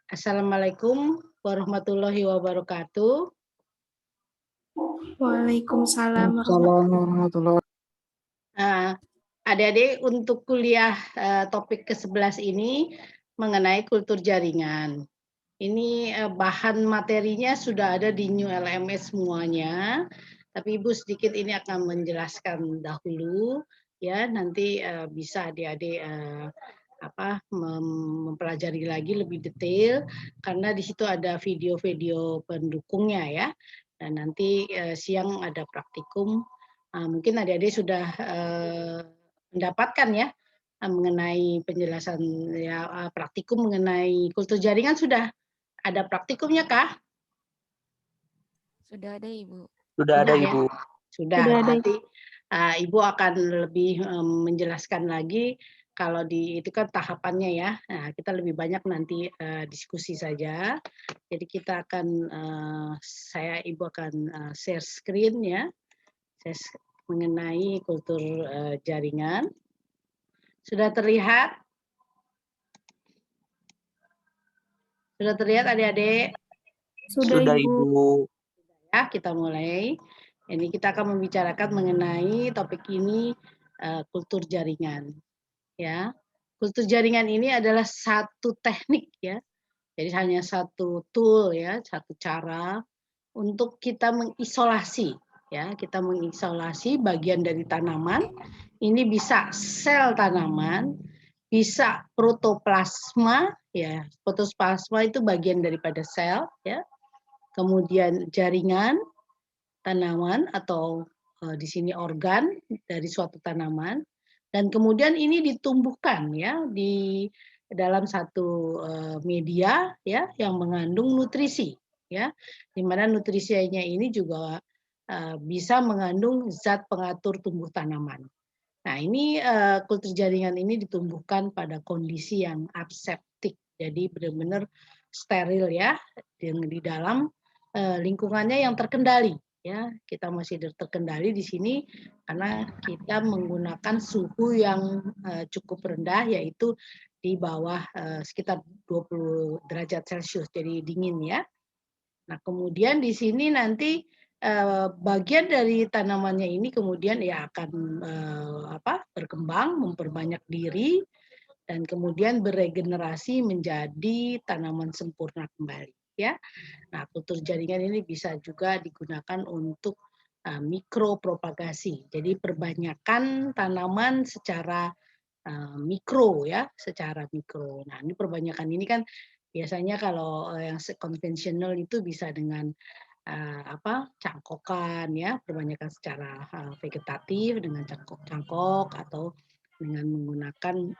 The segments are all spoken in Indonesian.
Assalamualaikum warahmatullahi wabarakatuh. Waalaikumsalam Waalaikumsalam warahmatullahi. Nah, adik-adik untuk kuliah topik ke-11 ini mengenai kultur jaringan. Ini bahan materinya sudah ada di New LMS semuanya, tapi Ibu sedikit ini akan menjelaskan dahulu ya, nanti bisa adik-adik mempelajari lagi lebih detail karena di situ ada video-video pendukungnya ya. Dan nanti siang ada praktikum. Mungkin adik-adik sudah mendapatkan ya mengenai penjelasan ya praktikum mengenai kultur jaringan sudah ada praktikumnya kah? Sudah ada, Ibu. Sudah ada, ya? Ibu. Sudah. Sudah ada. Nanti Ibu akan lebih menjelaskan lagi kalau itu kan tahapannya ya. Nah, kita lebih banyak nanti diskusi saja. Jadi kita akan Ibu akan share screen ya. Mengenai kultur jaringan. Sudah terlihat? Sudah terlihat adik-adik? Sudah, Ibu. Ya, kita mulai. Ini kita akan membicarakan mengenai topik ini kultur jaringan. Ya, kultur jaringan ini adalah satu teknik ya. Jadi hanya satu tool ya, satu cara untuk kita mengisolasi ya, kita mengisolasi bagian dari tanaman. Ini bisa sel tanaman, bisa protoplasma ya. Protoplasma itu bagian daripada sel ya. Kemudian jaringan tanaman atau di sini organ dari suatu tanaman dan kemudian ini ditumbuhkan ya di dalam satu media ya yang mengandung nutrisi ya, di mana nutrisinya ini juga bisa mengandung zat pengatur tumbuh tanaman. Nah, ini kultur jaringan ini ditumbuhkan pada kondisi yang aseptik, jadi benar-benar steril ya, yang di dalam lingkungannya yang terkendali ya. Kita masih terkendali di sini karena kita menggunakan suhu yang cukup rendah, yaitu di bawah sekitar 20 derajat Celcius, jadi dingin ya. Nah, kemudian di sini nanti bagian dari tanamannya ini kemudian ya akan berkembang, memperbanyak diri, dan kemudian beregenerasi menjadi tanaman sempurna kembali. Ya, nah kultur jaringan ini bisa juga digunakan untuk mikropropagasi. Jadi perbanyakan tanaman secara mikro ya, secara mikro. Nah ini perbanyakan ini kan biasanya kalau yang konvensional itu bisa dengan cangkokan ya, perbanyakan secara vegetatif dengan cangkok-cangkok atau dengan menggunakan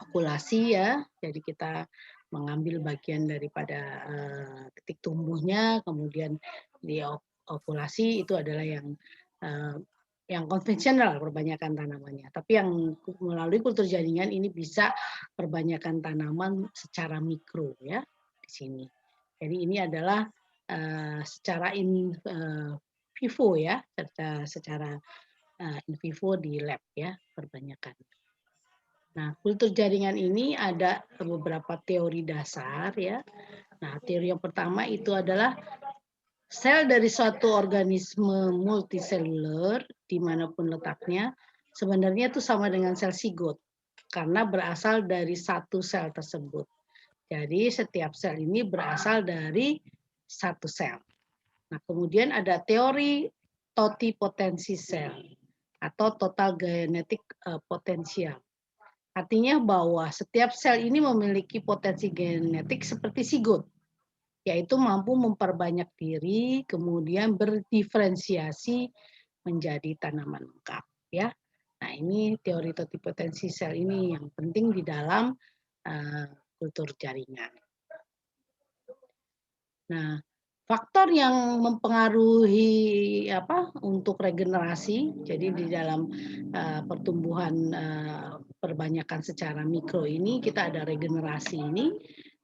okulasi ya. Jadi kita mengambil bagian daripada titik tumbuhnya, kemudian di okulasi itu adalah yang konvensional perbanyakan tanamannya. Tapi yang melalui kultur jaringan ini bisa perbanyakan tanaman secara mikro ya di sini. Jadi ini adalah secara in vivo ya, secara in vivo di lab ya perbanyakan. Nah, kultur jaringan ini ada beberapa teori dasar ya. Nah, teori yang pertama itu adalah sel dari suatu organisme multiseluler dimanapun letaknya sebenarnya itu sama dengan sel sigot karena berasal dari satu sel tersebut. Jadi setiap sel ini berasal dari satu sel. Nah, kemudian ada teori totipotensi sel atau total genetic potensial. Artinya bahwa setiap sel ini memiliki potensi genetik seperti sigot, yaitu mampu memperbanyak diri, kemudian berdiferensiasi menjadi tanaman lengkap. Ya, nah ini teori totipotensi sel ini yang penting di dalam kultur jaringan. Nah, faktor yang mempengaruhi untuk regenerasi, jadi di dalam pertumbuhan perbanyakan secara mikro ini kita ada regenerasi ini,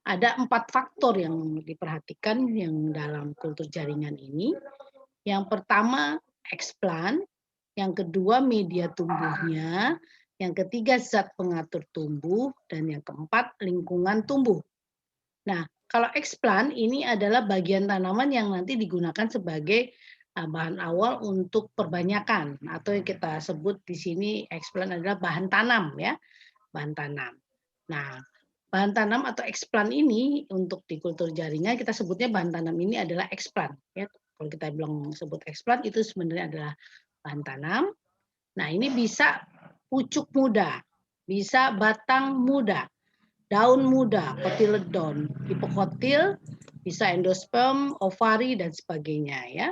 ada 4 faktor yang diperhatikan yang dalam kultur jaringan ini. Yang pertama eksplan, yang kedua media tumbuhnya, yang ketiga zat pengatur tumbuh, dan yang keempat lingkungan tumbuh. Nah, kalau explant ini adalah bagian tanaman yang nanti digunakan sebagai bahan awal untuk perbanyakan atau yang kita sebut di sini explant adalah bahan tanam ya, bahan tanam. Nah, bahan tanam atau explant ini untuk di kultur jaringan kita sebutnya bahan tanam ini adalah explant ya. Kalau kita bilang sebut explant itu sebenarnya adalah bahan tanam. Nah, ini bisa pucuk muda, bisa batang muda, daun muda, kotiledon, hipokotil, bisa endosperm, ovari dan sebagainya ya.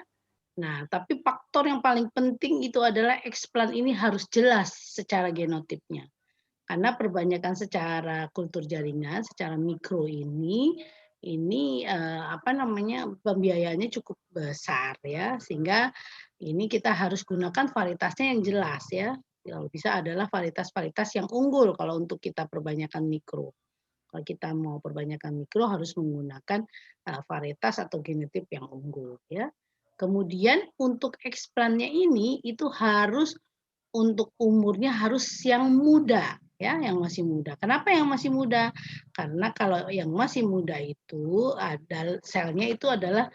Nah, tapi faktor yang paling penting itu adalah explant ini harus jelas secara genotipnya. Karena perbanyakan secara kultur jaringan, secara mikro ini pembiayaannya cukup besar ya, sehingga ini kita harus gunakan varietasnya yang jelas ya. Kalau bisa adalah varietas-varietas yang unggul kalau untuk kita perbanyakan mikro. Kalau kita mau perbanyakan mikro harus menggunakan varietas atau genotip yang unggul ya. Kemudian untuk explant-nya ini itu harus untuk umurnya harus yang muda ya, yang masih muda. Kenapa yang masih muda? Karena kalau yang masih muda itu ada selnya itu adalah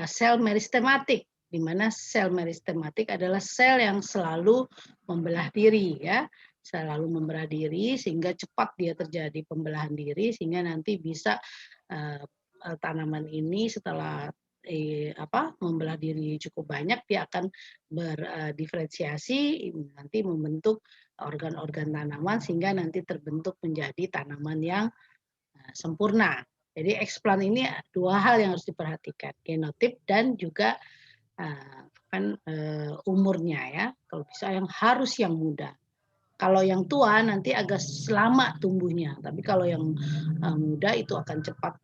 sel meristematik, di mana sel meristematik adalah sel yang selalu membelah diri ya, selalu membelah diri sehingga cepat dia terjadi pembelahan diri sehingga nanti bisa tanaman ini setelah membelah diri cukup banyak dia akan berdiferensiasi nanti membentuk organ-organ tanaman sehingga nanti terbentuk menjadi tanaman yang sempurna. Jadi explant ini dua hal yang harus diperhatikan, genotip dan juga umurnya ya. Kalau bisa yang harus yang muda. Kalau yang tua nanti agak lama tumbuhnya, tapi kalau yang muda itu akan cepat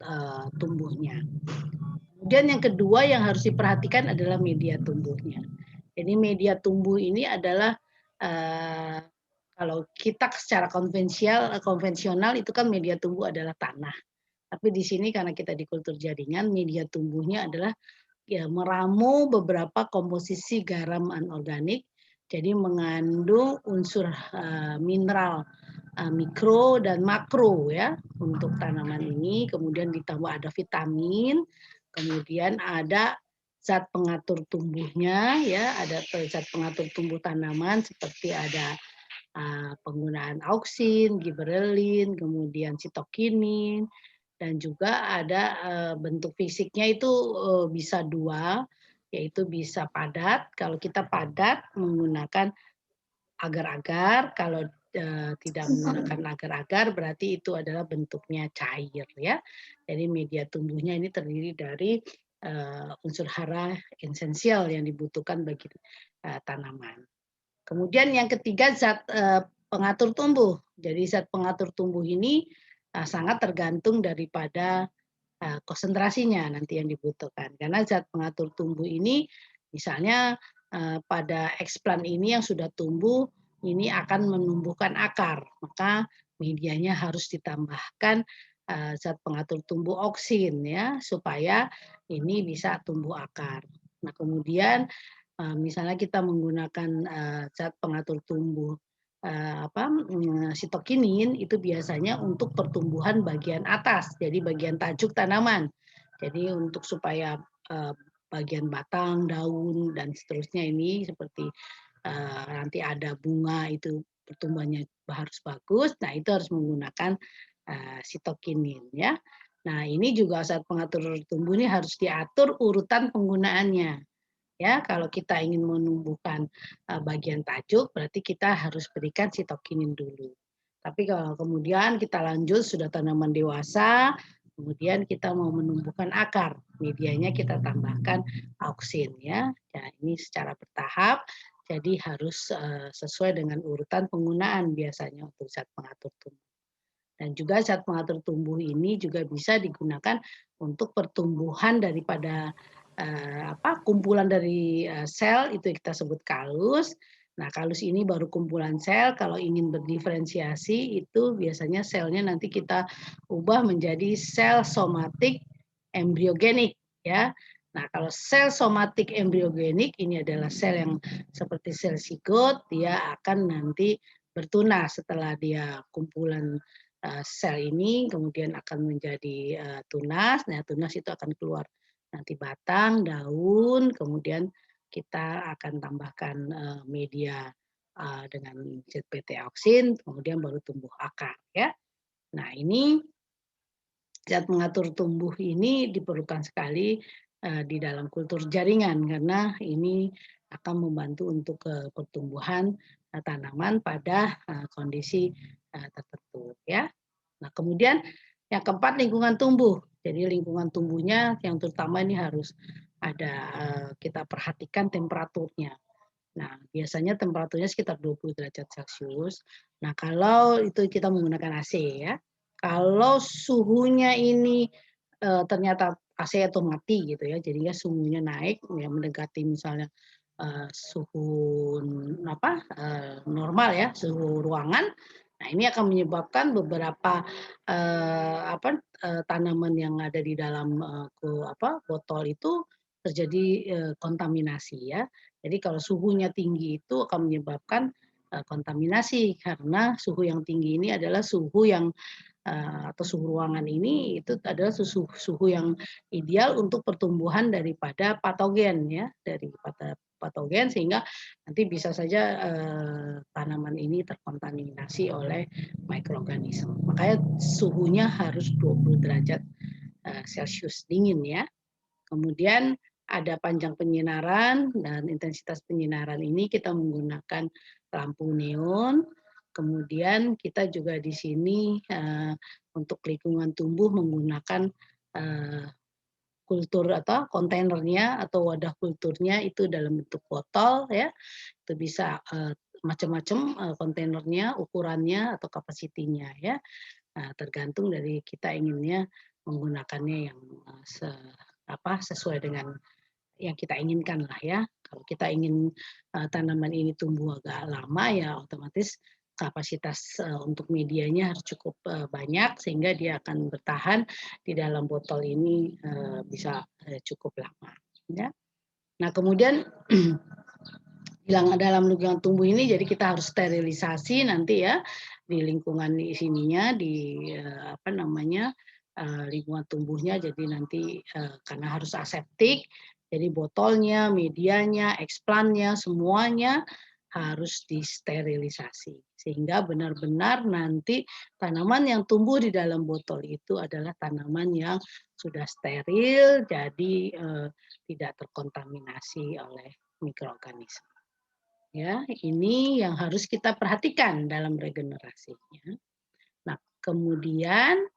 tumbuhnya. Kemudian yang kedua yang harus diperhatikan adalah media tumbuhnya. Jadi media tumbuh ini adalah kalau kita secara konvensional itu kan media tumbuh adalah tanah. Tapi di sini karena kita di kultur jaringan, media tumbuhnya adalah ya meramu beberapa komposisi garam anorganik. Jadi mengandung unsur mineral mikro dan makro ya untuk tanaman ini. Kemudian ditambah ada vitamin, kemudian ada zat pengatur tumbuhnya ya, ada zat pengatur tumbuh tanaman seperti ada penggunaan auksin, giberelin, kemudian sitokinin, dan juga ada bentuk fisiknya itu bisa dua, yaitu bisa padat. Kalau kita padat menggunakan agar-agar, kalau tidak menggunakan agar-agar berarti itu adalah bentuknya cair ya. Jadi media tumbuhnya ini terdiri dari unsur hara esensial yang dibutuhkan bagi tanaman. Kemudian yang ketiga zat pengatur tumbuh. Jadi zat pengatur tumbuh ini sangat tergantung daripada konsentrasinya nanti yang dibutuhkan. Karena zat pengatur tumbuh ini misalnya pada explant ini yang sudah tumbuh ini akan menumbuhkan akar, maka medianya harus ditambahkan zat pengatur tumbuh auksin ya supaya ini bisa tumbuh akar. Nah, kemudian misalnya kita menggunakan zat pengatur tumbuh sitokinin itu biasanya untuk pertumbuhan bagian atas, jadi bagian tajuk tanaman. Jadi untuk supaya bagian batang, daun dan seterusnya ini seperti nanti ada bunga itu pertumbuhannya harus bagus. Nah itu harus menggunakan sitokinin ya. Nah ini juga zat pengatur tumbuh ini harus diatur urutan penggunaannya. Ya, kalau kita ingin menumbuhkan bagian tajuk, berarti kita harus berikan sitokinin dulu. Tapi kalau kemudian kita lanjut sudah tanaman dewasa, kemudian kita mau menumbuhkan akar, medianya kita tambahkan auksin ya. Ya ini secara bertahap, jadi harus sesuai dengan urutan penggunaan biasanya untuk zat pengatur tumbuh. Dan juga zat pengatur tumbuh ini juga bisa digunakan untuk pertumbuhan daripada kumpulan dari sel itu kita sebut kalus. Nah, kalus ini baru kumpulan sel. Kalau ingin berdiferensiasi itu biasanya selnya nanti kita ubah menjadi sel somatik embryogenik ya. Nah, kalau sel somatik embryogenik ini adalah sel yang seperti sel zigot, dia akan nanti bertunas setelah dia kumpulan sel ini kemudian akan menjadi tunas. Nah, tunas itu akan keluar nanti batang, daun, kemudian kita akan tambahkan media dengan zat beta-auksin, kemudian baru tumbuh akar ya. Nah, ini zat mengatur tumbuh ini diperlukan sekali di dalam kultur jaringan karena ini akan membantu untuk pertumbuhan tanaman pada kondisi tertentu ya. Nah, kemudian yang keempat lingkungan tumbuh. Jadi lingkungan tumbuhnya yang terutama ini harus ada kita perhatikan temperaturnya. Nah, biasanya temperaturnya sekitar 20 derajat Celcius. Nah, kalau itu kita menggunakan AC ya. Kalau suhunya ini ternyata AC atau mati gitu ya, jadinya suhunya naik ya mendekati misalnya suhu normal ya, suhu ruangan. Nah, ini akan menyebabkan beberapa tanaman yang ada di dalam botol itu terjadi kontaminasi ya. Jadi kalau suhunya tinggi itu akan menyebabkan kontaminasi karena suhu yang tinggi ini adalah suhu yang atau suhu ruangan ini itu adalah suhu yang ideal untuk pertumbuhan daripada patogen ya, dari patogen sehingga nanti bisa saja tanaman ini terkontaminasi oleh mikroorganisme. Makanya suhunya harus 20 derajat Celcius dingin ya. Kemudian ada panjang penyinaran dan intensitas penyinaran ini kita menggunakan lampu neon. Kemudian kita juga di sini untuk lingkungan tumbuh menggunakan kultur atau kontainernya atau wadah kulturnya itu dalam bentuk botol ya. Itu bisa macam-macam kontainernya, ukurannya atau kapasitinya ya. Tergantung dari kita inginnya menggunakannya yang sesuai dengan yang kita inginkan lah ya. Kalau kita ingin tanaman ini tumbuh agak lama ya otomatis kapasitas untuk medianya harus cukup banyak sehingga dia akan bertahan di dalam botol ini bisa cukup lama. Ya. Nah kemudian dalam lingkungan tumbuh ini jadi kita harus sterilisasi nanti ya di lingkungan di sininya di lingkungan tumbuhnya jadi nanti karena harus aseptik jadi botolnya, medianya, eksplannya semuanya harus disterilisasi sehingga benar-benar nanti tanaman yang tumbuh di dalam botol itu adalah tanaman yang sudah steril jadi tidak terkontaminasi oleh mikroorganisme. Ya, ini yang harus kita perhatikan dalam regenerasinya. Nah, kemudian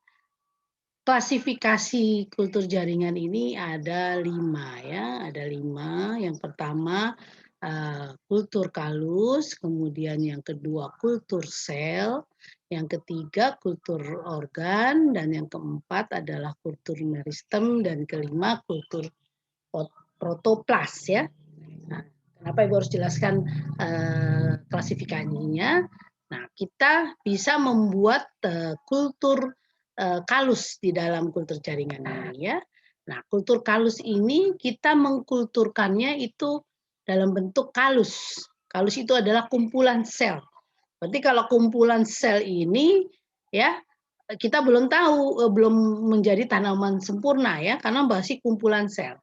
klasifikasi kultur jaringan ini ada 5 ya, ada 5. Yang pertama kultur kalus, kemudian yang kedua kultur sel, yang ketiga kultur organ, dan yang keempat adalah kultur meristem, dan kelima kultur protoplas ya. Nah, kenapa Ibu harus jelaskan klasifikasinya? Nah, kita bisa membuat kultur kalus di dalam kultur jaringan ini ya. Nah, kultur kalus ini kita mengkulturkannya itu dalam bentuk kalus. Kalus itu adalah kumpulan sel. Berarti kalau kumpulan sel ini ya kita belum tahu belum menjadi tanaman sempurna ya karena masih kumpulan sel.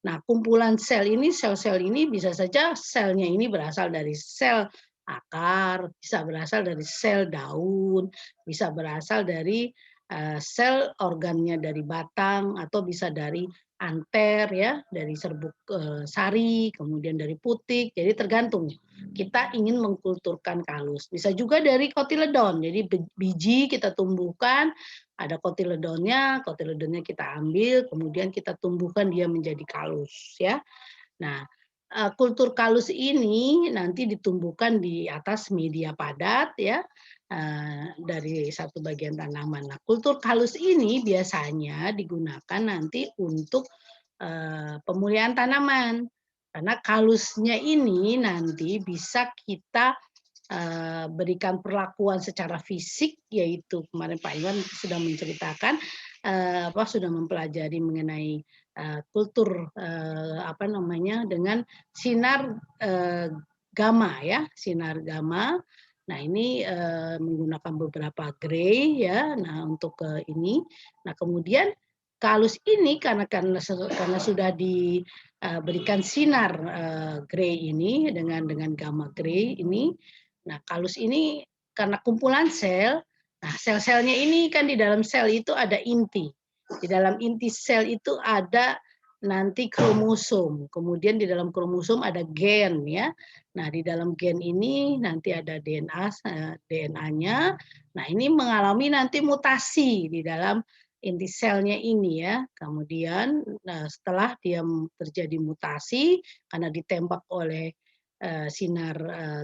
Nah, kumpulan sel ini, sel-sel ini bisa saja selnya ini berasal dari sel akar, bisa berasal dari sel daun, bisa berasal dari sel organnya dari batang, atau bisa dari anter ya, dari serbuk sari, kemudian dari putik. Jadi tergantung kita ingin mengkulturkan kalus. Bisa juga dari kotiledon. Jadi biji kita tumbuhkan ada kotiledonnya kita ambil, kemudian kita tumbuhkan dia menjadi kalus ya. Nah, kultur kalus ini nanti ditumbuhkan di atas media padat ya dari satu bagian tanaman. Nah, kultur kalus ini biasanya digunakan nanti untuk pemulihan tanaman. Karena kalusnya ini nanti bisa kita berikan perlakuan secara fisik yaitu kemarin Pak Iwan sudah menceritakan sudah mempelajari mengenai kultur dengan sinar gamma ya, sinar gamma Nah, ini menggunakan beberapa gray ya. Nah, untuk ini. Nah, kemudian kalus ini karena sudah diberikan sinar gray ini dengan gamma gray ini. Nah, kalus ini karena kumpulan sel. Nah, sel-selnya ini kan di dalam sel itu ada inti. Di dalam inti sel itu ada nanti kromosom. Kemudian di dalam kromosom ada gen ya. Nah, di dalam gen ini nanti ada DNA-nya. Nah, ini mengalami nanti mutasi di dalam inti selnya ini ya. Kemudian setelah dia terjadi mutasi karena ditembak oleh sinar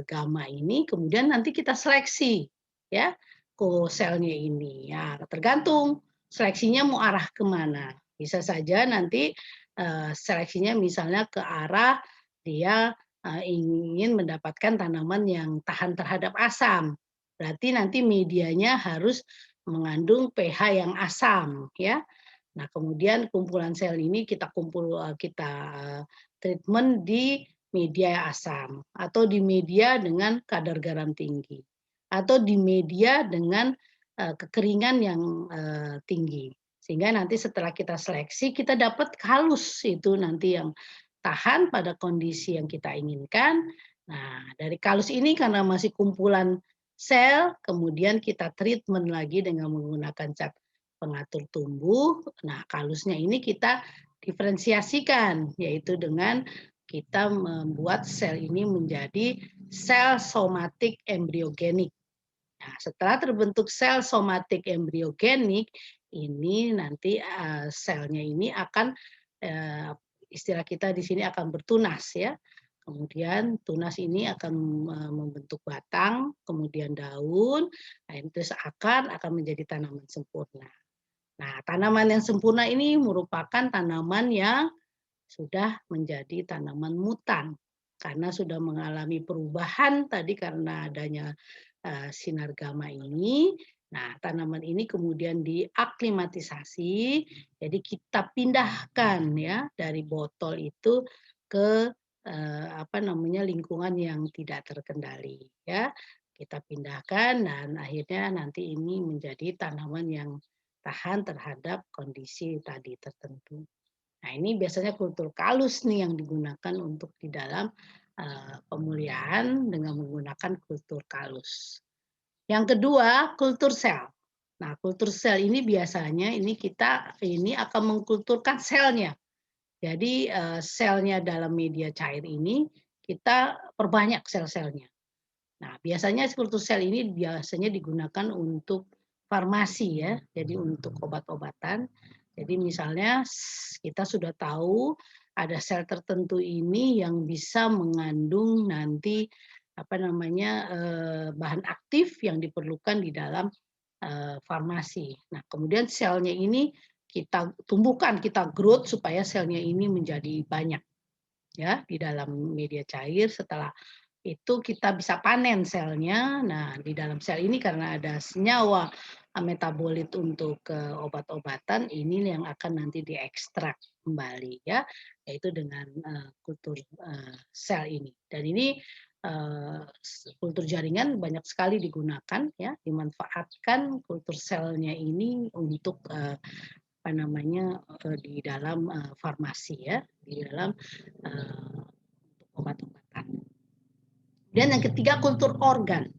gamma ini, kemudian nanti kita seleksi ya ke selnya ini. Ya, tergantung seleksinya mau arah kemana. Bisa saja nanti seleksinya misalnya ke arah dia ingin mendapatkan tanaman yang tahan terhadap asam. Berarti nanti medianya harus mengandung pH yang asam ya. Nah, kemudian kumpulan sel ini kita treatment di media asam atau di media dengan kadar garam tinggi atau di media dengan kekeringan yang tinggi. Sehingga nanti setelah kita seleksi kita dapat halus itu nanti yang tahan pada kondisi yang kita inginkan. Nah, dari kalus ini karena masih kumpulan sel, kemudian kita treatment lagi dengan menggunakan cat pengatur tumbuh. Nah, kalusnya ini kita diferensiasikan, yaitu dengan kita membuat sel ini menjadi sel somatik embryogenik. Nah, setelah terbentuk sel somatik embryogenik, ini nanti selnya ini akan istilah kita di sini akan bertunas ya. Kemudian tunas ini akan membentuk batang, kemudian daun, nah terus akar akan menjadi tanaman sempurna. Nah, tanaman yang sempurna ini merupakan tanaman yang sudah menjadi tanaman mutan karena sudah mengalami perubahan tadi karena adanya sinar gamma ini. Nah, tanaman ini kemudian diaklimatisasi, jadi kita pindahkan ya dari botol itu ke lingkungan yang tidak terkendali ya. Kita pindahkan dan akhirnya nanti ini menjadi tanaman yang tahan terhadap kondisi tadi tertentu. Nah, ini biasanya kultur kalus nih yang digunakan untuk di dalam pemulihan dengan menggunakan kultur kalus. Yang kedua, kultur sel. Nah, kultur sel ini biasanya kita akan mengkulturkan selnya. Jadi selnya dalam media cair ini kita perbanyak sel-selnya. Nah, biasanya kultur sel ini biasanya digunakan untuk farmasi ya, jadi untuk obat-obatan. Jadi misalnya kita sudah tahu ada sel tertentu ini yang bisa mengandung nanti bahan aktif yang diperlukan di dalam farmasi. Nah, kemudian selnya ini kita tumbuhkan, kita growth supaya selnya ini menjadi banyak ya di dalam media cair. Setelah itu kita bisa panen selnya. Nah, di dalam sel ini karena ada senyawa metabolit untuk obat-obatan, ini yang akan nanti diekstrak kembali ya, yaitu dengan kultur sel ini. Dan ini kultur jaringan banyak sekali digunakan ya, dimanfaatkan kultur selnya ini untuk di dalam farmasi ya, di dalam obat-obatan. Dan yang ketiga kultur organ.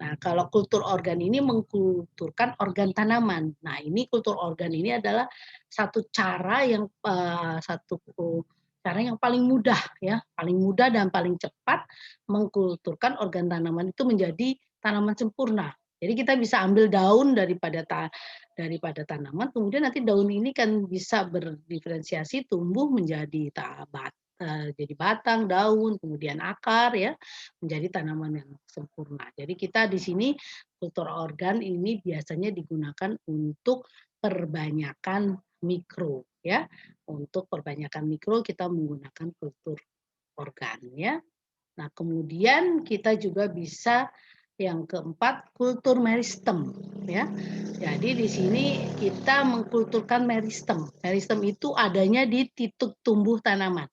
Nah, kalau kultur organ ini mengkulturkan organ tanaman. Nah, ini kultur organ ini adalah satu cara yang paling mudah ya, paling mudah dan paling cepat mengkulturkan organ tanaman itu menjadi tanaman sempurna. Jadi kita bisa ambil daun daripada tanaman, kemudian nanti daun ini kan bisa berdiferensiasi tumbuh menjadi jadi batang, daun, kemudian akar ya, menjadi tanaman yang sempurna. Jadi kita di sini kultur organ ini biasanya digunakan untuk perbanyakan mikro ya. Untuk perbanyakan mikro kita menggunakan kultur organ ya. Nah, kemudian kita juga bisa yang keempat kultur meristem ya. Jadi di sini kita mengkulturkan meristem. Meristem itu adanya di titik tumbuh tanaman.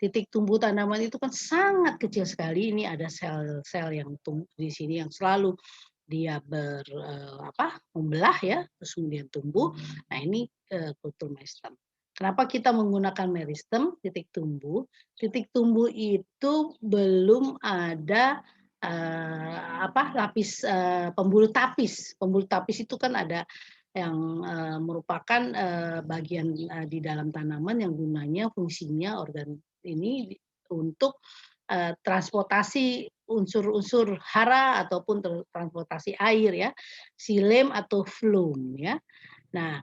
titik tumbuh tanaman itu kan sangat kecil sekali. Ini ada sel-sel yang tumbuh di sini yang selalu dia membelah ya, terus kemudian tumbuh. Nah ini kultur meristem. Kenapa kita menggunakan meristem titik tumbuh? Titik tumbuh itu belum ada lapis pembuluh tapis. Pembuluh tapis itu kan ada yang merupakan bagian di dalam tanaman yang gunanya fungsinya organ ini untuk transportasi unsur-unsur hara ataupun transportasi air ya, silem atau flum ya. Nah,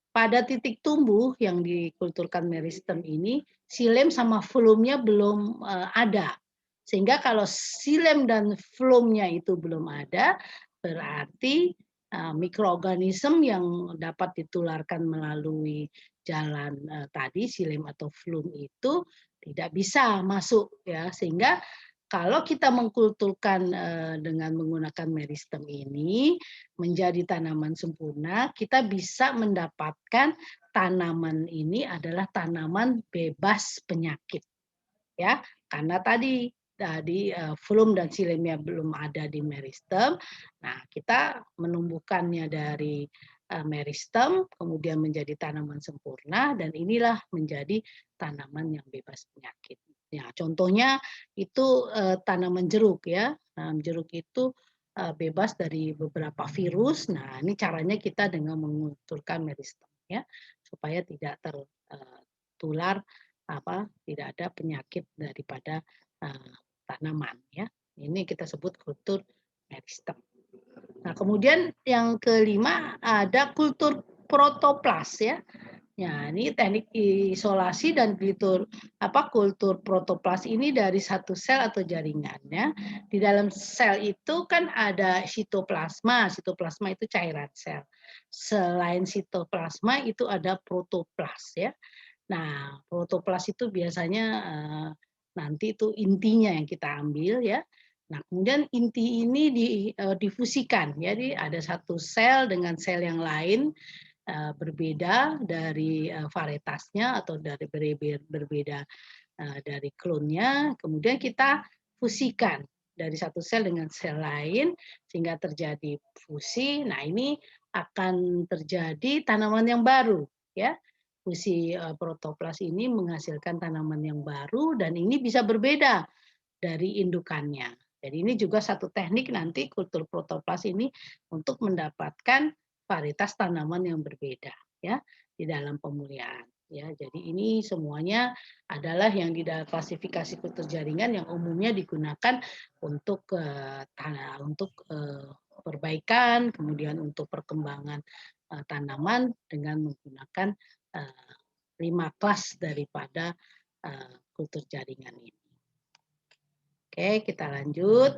pada titik tumbuh yang dikulturkan meristem ini, silem sama flumnya belum ada. Sehingga kalau silem dan flumnya itu belum ada, berarti mikroorganisme yang dapat ditularkan melalui jalan tadi silem atau flum itu tidak bisa masuk ya, sehingga kalau kita mengkulturkan dengan menggunakan meristem ini menjadi tanaman sempurna, kita bisa mendapatkan tanaman ini adalah tanaman bebas penyakit ya, karena tadi flum dan silemnya belum ada di meristem. Nah, kita menumbuhkannya dari meristem kemudian menjadi tanaman sempurna dan inilah menjadi tanaman yang bebas penyakit. Ya, contohnya itu tanaman jeruk ya. Jeruk itu bebas dari beberapa virus. Nah, ini caranya kita dengan menguturkan meristem ya, supaya tidak tertular tidak ada penyakit daripada tanaman ya. Ini kita sebut kultur meristem. Nah, kemudian yang kelima ada kultur protoplas ya. Ya, ini teknik isolasi dan kultur protoplas ini dari satu sel atau jaringan ya. Di dalam sel itu kan ada sitoplasma. Sitoplasma itu cairan sel. Selain sitoplasma itu ada protoplas ya. Nah, protoplas itu biasanya nanti itu intinya yang kita ambil ya. Nah, kemudian inti ini difusikan. Jadi ada satu sel dengan sel yang lain berbeda dari varietasnya atau dari berbeda dari klonnya. Kemudian kita fusikan dari satu sel dengan sel lain sehingga terjadi fusi. Nah, ini akan terjadi tanaman yang baru ya. Fusi protoplas ini menghasilkan tanaman yang baru dan ini bisa berbeda dari indukannya. Jadi ini juga satu teknik nanti kultur protoplas ini untuk mendapatkan varietas tanaman yang berbeda ya di dalam pemulihan ya. Jadi ini semuanya adalah yang di dalam klasifikasi kultur jaringan yang umumnya digunakan untuk perbaikan, kemudian untuk perkembangan tanaman dengan menggunakan 5 kelas daripada kultur jaringan ini. Oke, kita lanjut.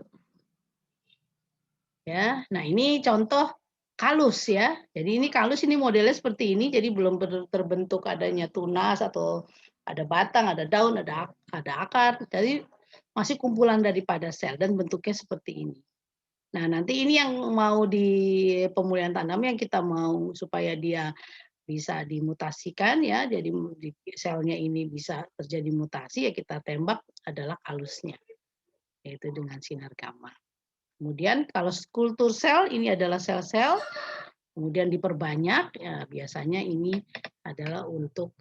Ya, nah ini contoh kalus ya. Jadi ini kalus ini modelnya seperti ini, jadi belum terbentuk adanya tunas atau ada batang, ada daun, ada akar. Jadi masih kumpulan daripada sel dan bentuknya seperti ini. Nah, nanti ini yang mau di pemulihan tanam yang kita mau supaya dia bisa dimutasikan ya, jadi selnya ini bisa terjadi mutasi ya kita tembak adalah kalusnya, yaitu dengan sinar gamma. Kemudian kalau kultur sel ini adalah sel-sel, kemudian diperbanyak, ya biasanya ini adalah untuk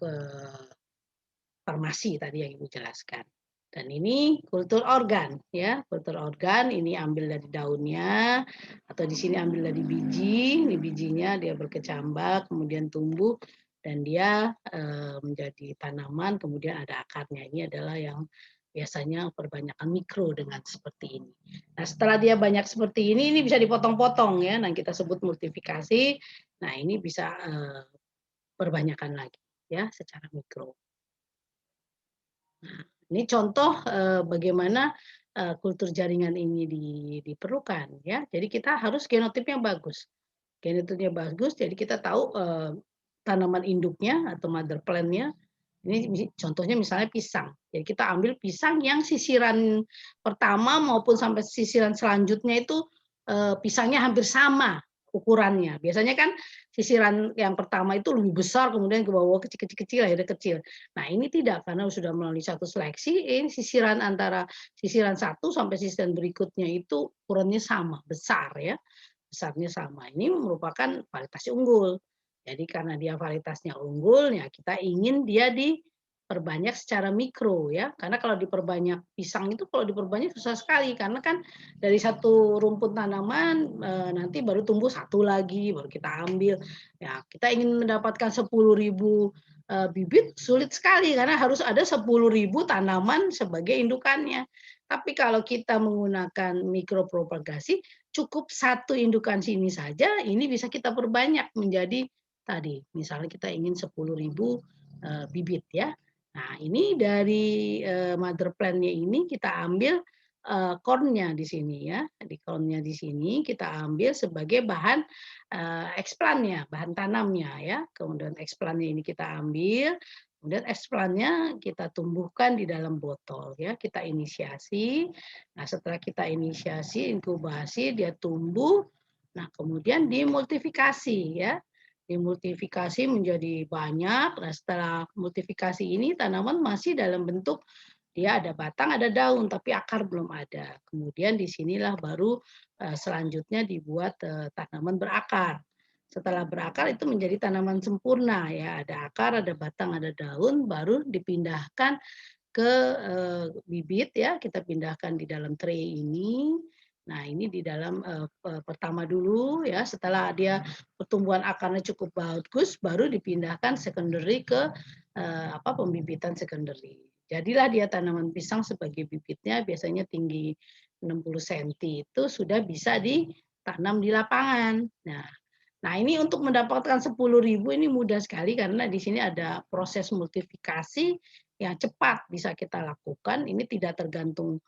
farmasi tadi yang Ibu jelaskan. Dan ini kultur organ ya, kultur organ ini ambil dari daunnya atau di sini ambil dari biji, ini bijinya dia berkecambak kemudian tumbuh dan dia menjadi tanaman kemudian ada akarnya. Ini adalah yang biasanya perbanyakan mikro dengan seperti ini. Nah, setelah dia banyak seperti ini bisa dipotong-potong ya, nah kita sebut multiplikasi. Nah, ini bisa perbanyakan lagi ya secara mikro. Nah, ini contoh bagaimana kultur jaringan ini diperlukan ya. Jadi kita harus genotipnya bagus. Genotipnya bagus, jadi kita tahu tanaman induknya atau mother plant-nya. Ini contohnya misalnya pisang. Jadi kita ambil pisang yang sisiran pertama maupun sampai sisiran selanjutnya itu pisangnya hampir sama ukurannya. Biasanya kan sisiran yang pertama itu lebih besar, kemudian ke bawah kecil-kecil, akhirnya kecil. Nah ini tidak, karena sudah melalui satu seleksi, ini sisiran antara sisiran satu sampai sisiran berikutnya itu ukurannya sama, besar ya, besarnya sama. Ini merupakan varietas unggul. Jadi karena dia varietasnya unggul, ya kita ingin dia diperbanyak secara mikro ya. Karena kalau diperbanyak pisang itu kalau diperbanyak susah sekali karena kan dari satu rumput tanaman nanti baru tumbuh satu lagi baru kita ambil. Ya, kita ingin mendapatkan 10.000 bibit sulit sekali karena harus ada 10.000 tanaman sebagai indukannya. Tapi kalau kita menggunakan mikropropagasi, cukup satu indukan sini saja, ini bisa kita perbanyak menjadi tadi, misalnya kita ingin 10.000 bibit ya. Nah ini dari mother plant-nya ini kita ambil corn-nya di sini ya, di corn-nya di sini kita ambil sebagai bahan explant-nya, bahan tanamnya ya. Kemudian explant-nya ini kita ambil, kemudian explant-nya kita tumbuhkan di dalam botol ya, kita inisiasi. Nah, setelah kita inisiasi, inkubasi, dia tumbuh. Nah, kemudian dimultifikasi ya. Dimultifikasi menjadi banyak. Nah, setelah multifikasi ini tanaman masih dalam bentuk dia ada batang, ada daun, tapi akar belum ada. Kemudian di sinilah baru selanjutnya dibuat tanaman berakar. Setelah berakar itu menjadi tanaman sempurna ya, ada akar, ada batang, ada daun, baru dipindahkan ke bibit ya, kita pindahkan di dalam tray ini. Nah, ini di dalam pertama dulu ya, setelah dia pertumbuhan akarnya cukup bagus, baru dipindahkan secondary ke pembibitan secondary. Jadilah dia tanaman pisang sebagai bibitnya biasanya tinggi 60 cm itu sudah bisa ditanam di lapangan. Nah, ini untuk mendapatkan 10.000 ini mudah sekali karena di sini ada proses multifikasi yang cepat bisa kita lakukan. Ini tidak tergantung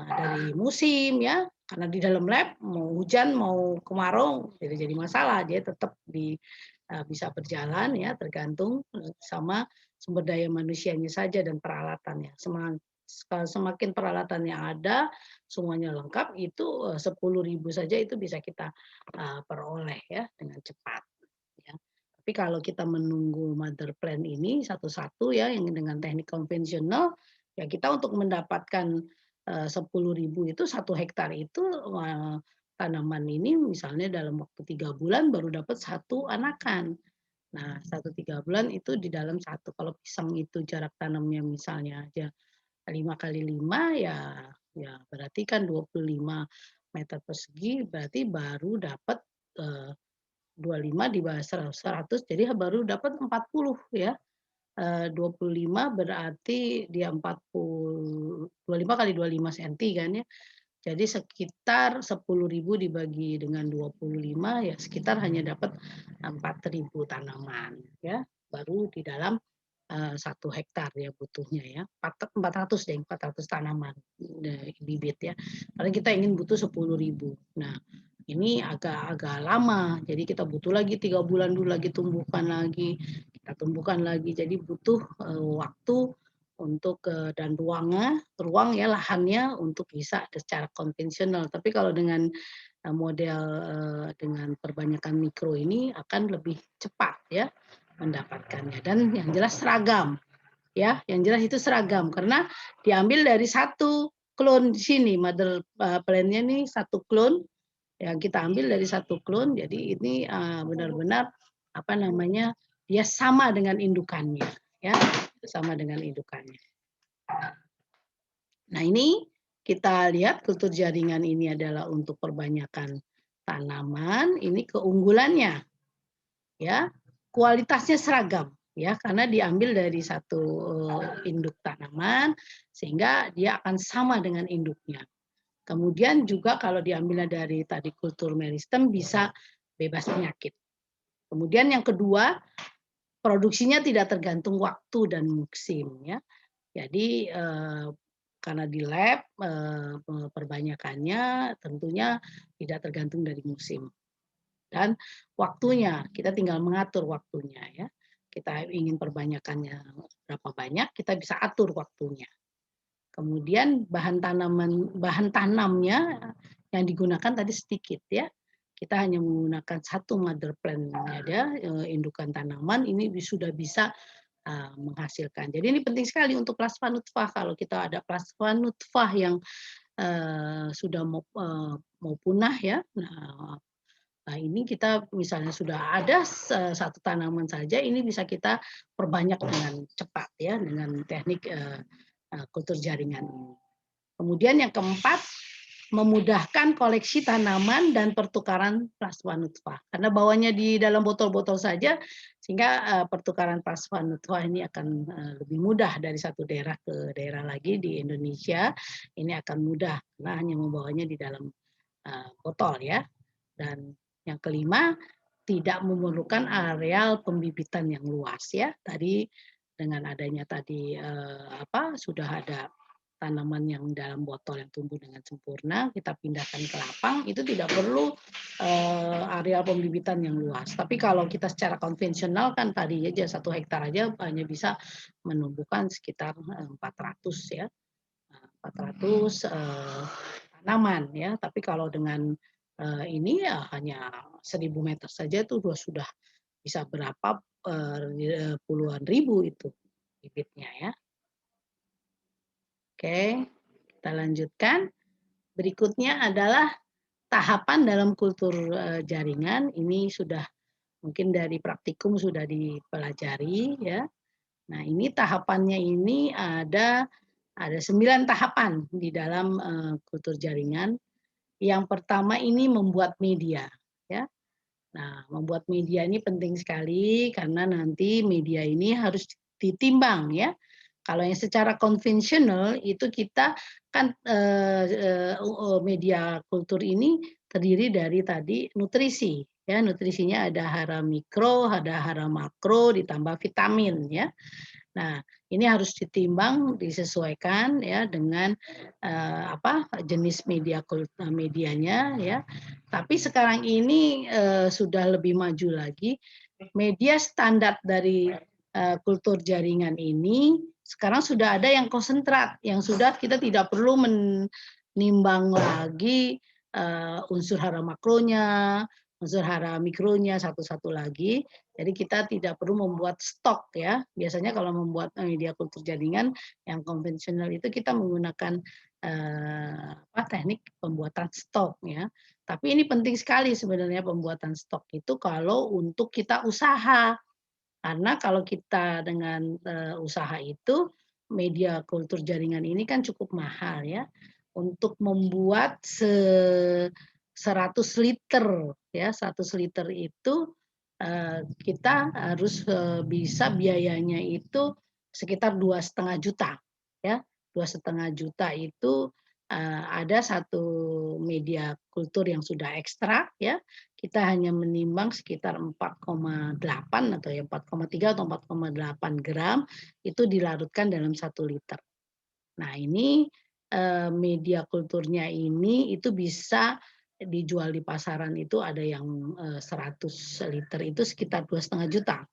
dari musim ya, karena di dalam lab mau hujan mau kemarau jadi masalah, dia tetap bisa berjalan ya, tergantung sama sumber daya manusianya saja dan peralatannya. Semakin peralatannya ada, semuanya lengkap, itu 10.000 saja itu bisa kita peroleh ya dengan cepat. Ya. Tapi kalau kita menunggu mother plant ini satu-satu ya, yang dengan teknik konvensional, ya kita untuk mendapatkan 10.000 itu 1 hektar itu tanaman ini misalnya dalam waktu 3 bulan baru dapat 1 anakan. Nah, 1-3 bulan itu di dalam satu. Kalau pisang itu jarak tanamnya misalnya aja 5 kali 5 ya berarti kan 25 meter persegi, berarti baru dapat 25 di bawah 100 jadi baru dapat 40 ya. 25 berarti dia 25 kali 25 cm kan ya. Jadi sekitar 10.000 dibagi dengan 25 ya sekitar hanya dapat 4.000 tanaman ya. Baru di dalam 1 hektar ya butuhnya ya. 400 tanaman bibit ya. Karena kita ingin butuh 10.000. Nah, ini agak lama. Jadi kita butuh lagi 3 bulan dulu lagi tumbuhkan lagi, kita tumbuhkan lagi. Jadi butuh waktu untuk dan ruang ya lahannya untuk bisa secara konvensional. Tapi kalau dengan model dengan perbanyakan mikro ini akan lebih cepat ya mendapatkannya dan yang jelas seragam ya, yang jelas itu seragam karena diambil dari satu klon di sini mother plant-nya nih satu klon yang kita ambil dari satu klon. Jadi ini benar-benar apa namanya dia sama dengan indukannya ya, sama dengan indukannya. Nah, ini kita lihat kultur jaringan ini adalah untuk perbanyakan tanaman, ini keunggulannya ya, kualitasnya seragam ya karena diambil dari satu induk tanaman sehingga dia akan sama dengan induknya. Kemudian juga kalau diambilnya dari tadi kultur meristem bisa bebas penyakit. Kemudian yang kedua, produksinya tidak tergantung waktu dan musim ya. Jadi karena di lab perbanyakannya tentunya tidak tergantung dari musim dan waktunya kita tinggal mengatur waktunya ya. Kita ingin perbanyakannya berapa banyak kita bisa atur waktunya. Kemudian bahan tanamnya yang digunakan tadi sedikit ya. Kita kita hanya menggunakan satu mother plant-nya dia, indukan tanaman ini sudah bisa menghasilkan. Jadi ini penting sekali untuk plasma nutfah. Kalau kita ada plasma nutfah yang sudah mau punah ya, nah ini kita misalnya sudah ada satu tanaman saja, ini bisa kita perbanyak dengan cepat ya, dengan teknik kultur jaringan ini. Kemudian yang keempat, memudahkan koleksi tanaman dan pertukaran plasma nutfah. Karena bawanya di dalam botol-botol saja, sehingga pertukaran plasma nutfah ini akan lebih mudah dari satu daerah ke daerah lagi di Indonesia. Ini akan mudah karena hanya membawanya di dalam botol ya. Dan yang kelima, tidak memerlukan areal pembibitan yang luas ya. Tadi dengan adanya tadi sudah ada tanaman yang dalam botol yang tumbuh dengan sempurna, kita pindahkan ke lapang, itu tidak perlu area pembibitan yang luas. Tapi kalau kita secara konvensional kan tadi aja 1 hektar aja hanya bisa menumbuhkan sekitar 400 ya, 400 tanaman ya. Tapi kalau dengan ini ya hanya 1000 meter saja itu sudah bisa berapa puluhan ribu itu bibitnya ya. Oke, kita lanjutkan. Berikutnya adalah tahapan dalam kultur jaringan. Ini sudah mungkin dari praktikum sudah dipelajari ya. Nah, ini tahapannya ini ada 9 tahapan di dalam kultur jaringan. Yang pertama ini membuat media ya. Nah, membuat media ini penting sekali karena nanti media ini harus ditimbang ya. Kalau yang secara konvensional itu kita kan media kultur ini terdiri dari tadi nutrisi ya, nutrisinya ada hara mikro, ada hara makro ditambah vitamin ya. Nah, ini harus ditimbang, disesuaikan ya dengan jenis medianya ya. Tapi sekarang ini sudah lebih maju lagi. Media standar dari kultur jaringan ini sekarang sudah ada yang konsentrat, yang sudah kita tidak perlu menimbang lagi unsur hara makronya, unsur hara mikronya satu-satu lagi. Jadi kita tidak perlu membuat stok ya. Biasanya kalau membuat media kultur jaringan yang konvensional itu kita menggunakan teknik pembuatan stok ya. Tapi ini penting sekali sebenarnya pembuatan stok itu kalau untuk kita usaha. Karena kalau kita dengan usaha itu, media kultur jaringan ini kan cukup mahal ya. Untuk membuat 100 liter ya, 100 liter itu kita harus bisa biayanya itu sekitar 2,5 juta ya. 2,5 juta itu ada satu media kultur yang sudah ekstrak ya. Kita hanya menimbang sekitar 4,8 atau ya 4,3 atau 4,8 gram itu dilarutkan dalam 1 liter. Nah ini media kulturnya ini itu bisa dijual di pasaran itu ada yang 100 liter itu sekitar 2,5 juta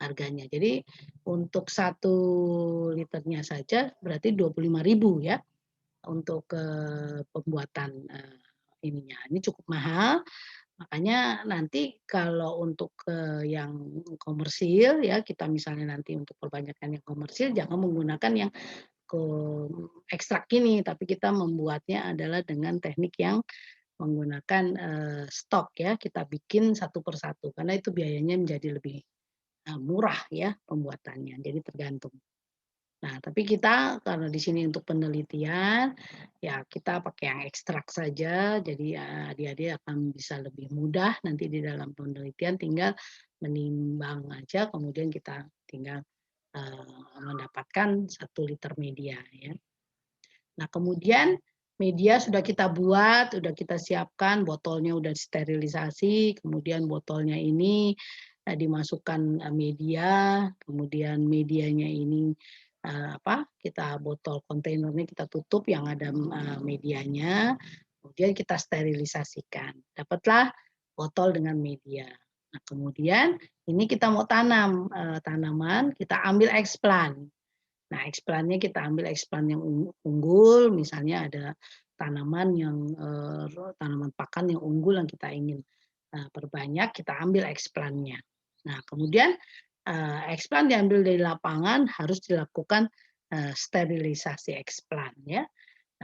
harganya. Jadi untuk 1 liternya saja berarti 25.000 ya untuk pembuatan ininya. Ini cukup mahal. Makanya nanti kalau untuk yang komersil ya, kita misalnya nanti untuk perbanyakan yang komersil jangan menggunakan yang ekstrak ini, tapi kita membuatnya adalah dengan teknik yang menggunakan stok ya, kita bikin satu persatu karena itu biayanya menjadi lebih murah ya pembuatannya. Jadi tergantung. Nah, tapi kita karena di sini untuk penelitian, ya kita pakai yang ekstrak saja, jadi adik-adik akan bisa lebih mudah nanti di dalam penelitian, tinggal menimbang aja, kemudian kita tinggal mendapatkan 1 liter media ya. Nah, kemudian media sudah kita buat, sudah kita siapkan, botolnya sudah sterilisasi, kemudian botolnya ini dimasukkan media, kemudian medianya ini kita botol kontainernya kita tutup yang ada medianya, kemudian kita sterilisasikan. Dapatlah botol dengan media. Nah, kemudian ini kita mau tanam tanaman, kita ambil eksplan. Nah, eksplannya kita ambil eksplan yang unggul, misalnya ada tanaman yang tanaman pakan yang unggul yang kita ingin perbanyak, kita ambil eksplannya. Nah, kemudian eksplan diambil dari lapangan harus dilakukan sterilisasi eksplan ya.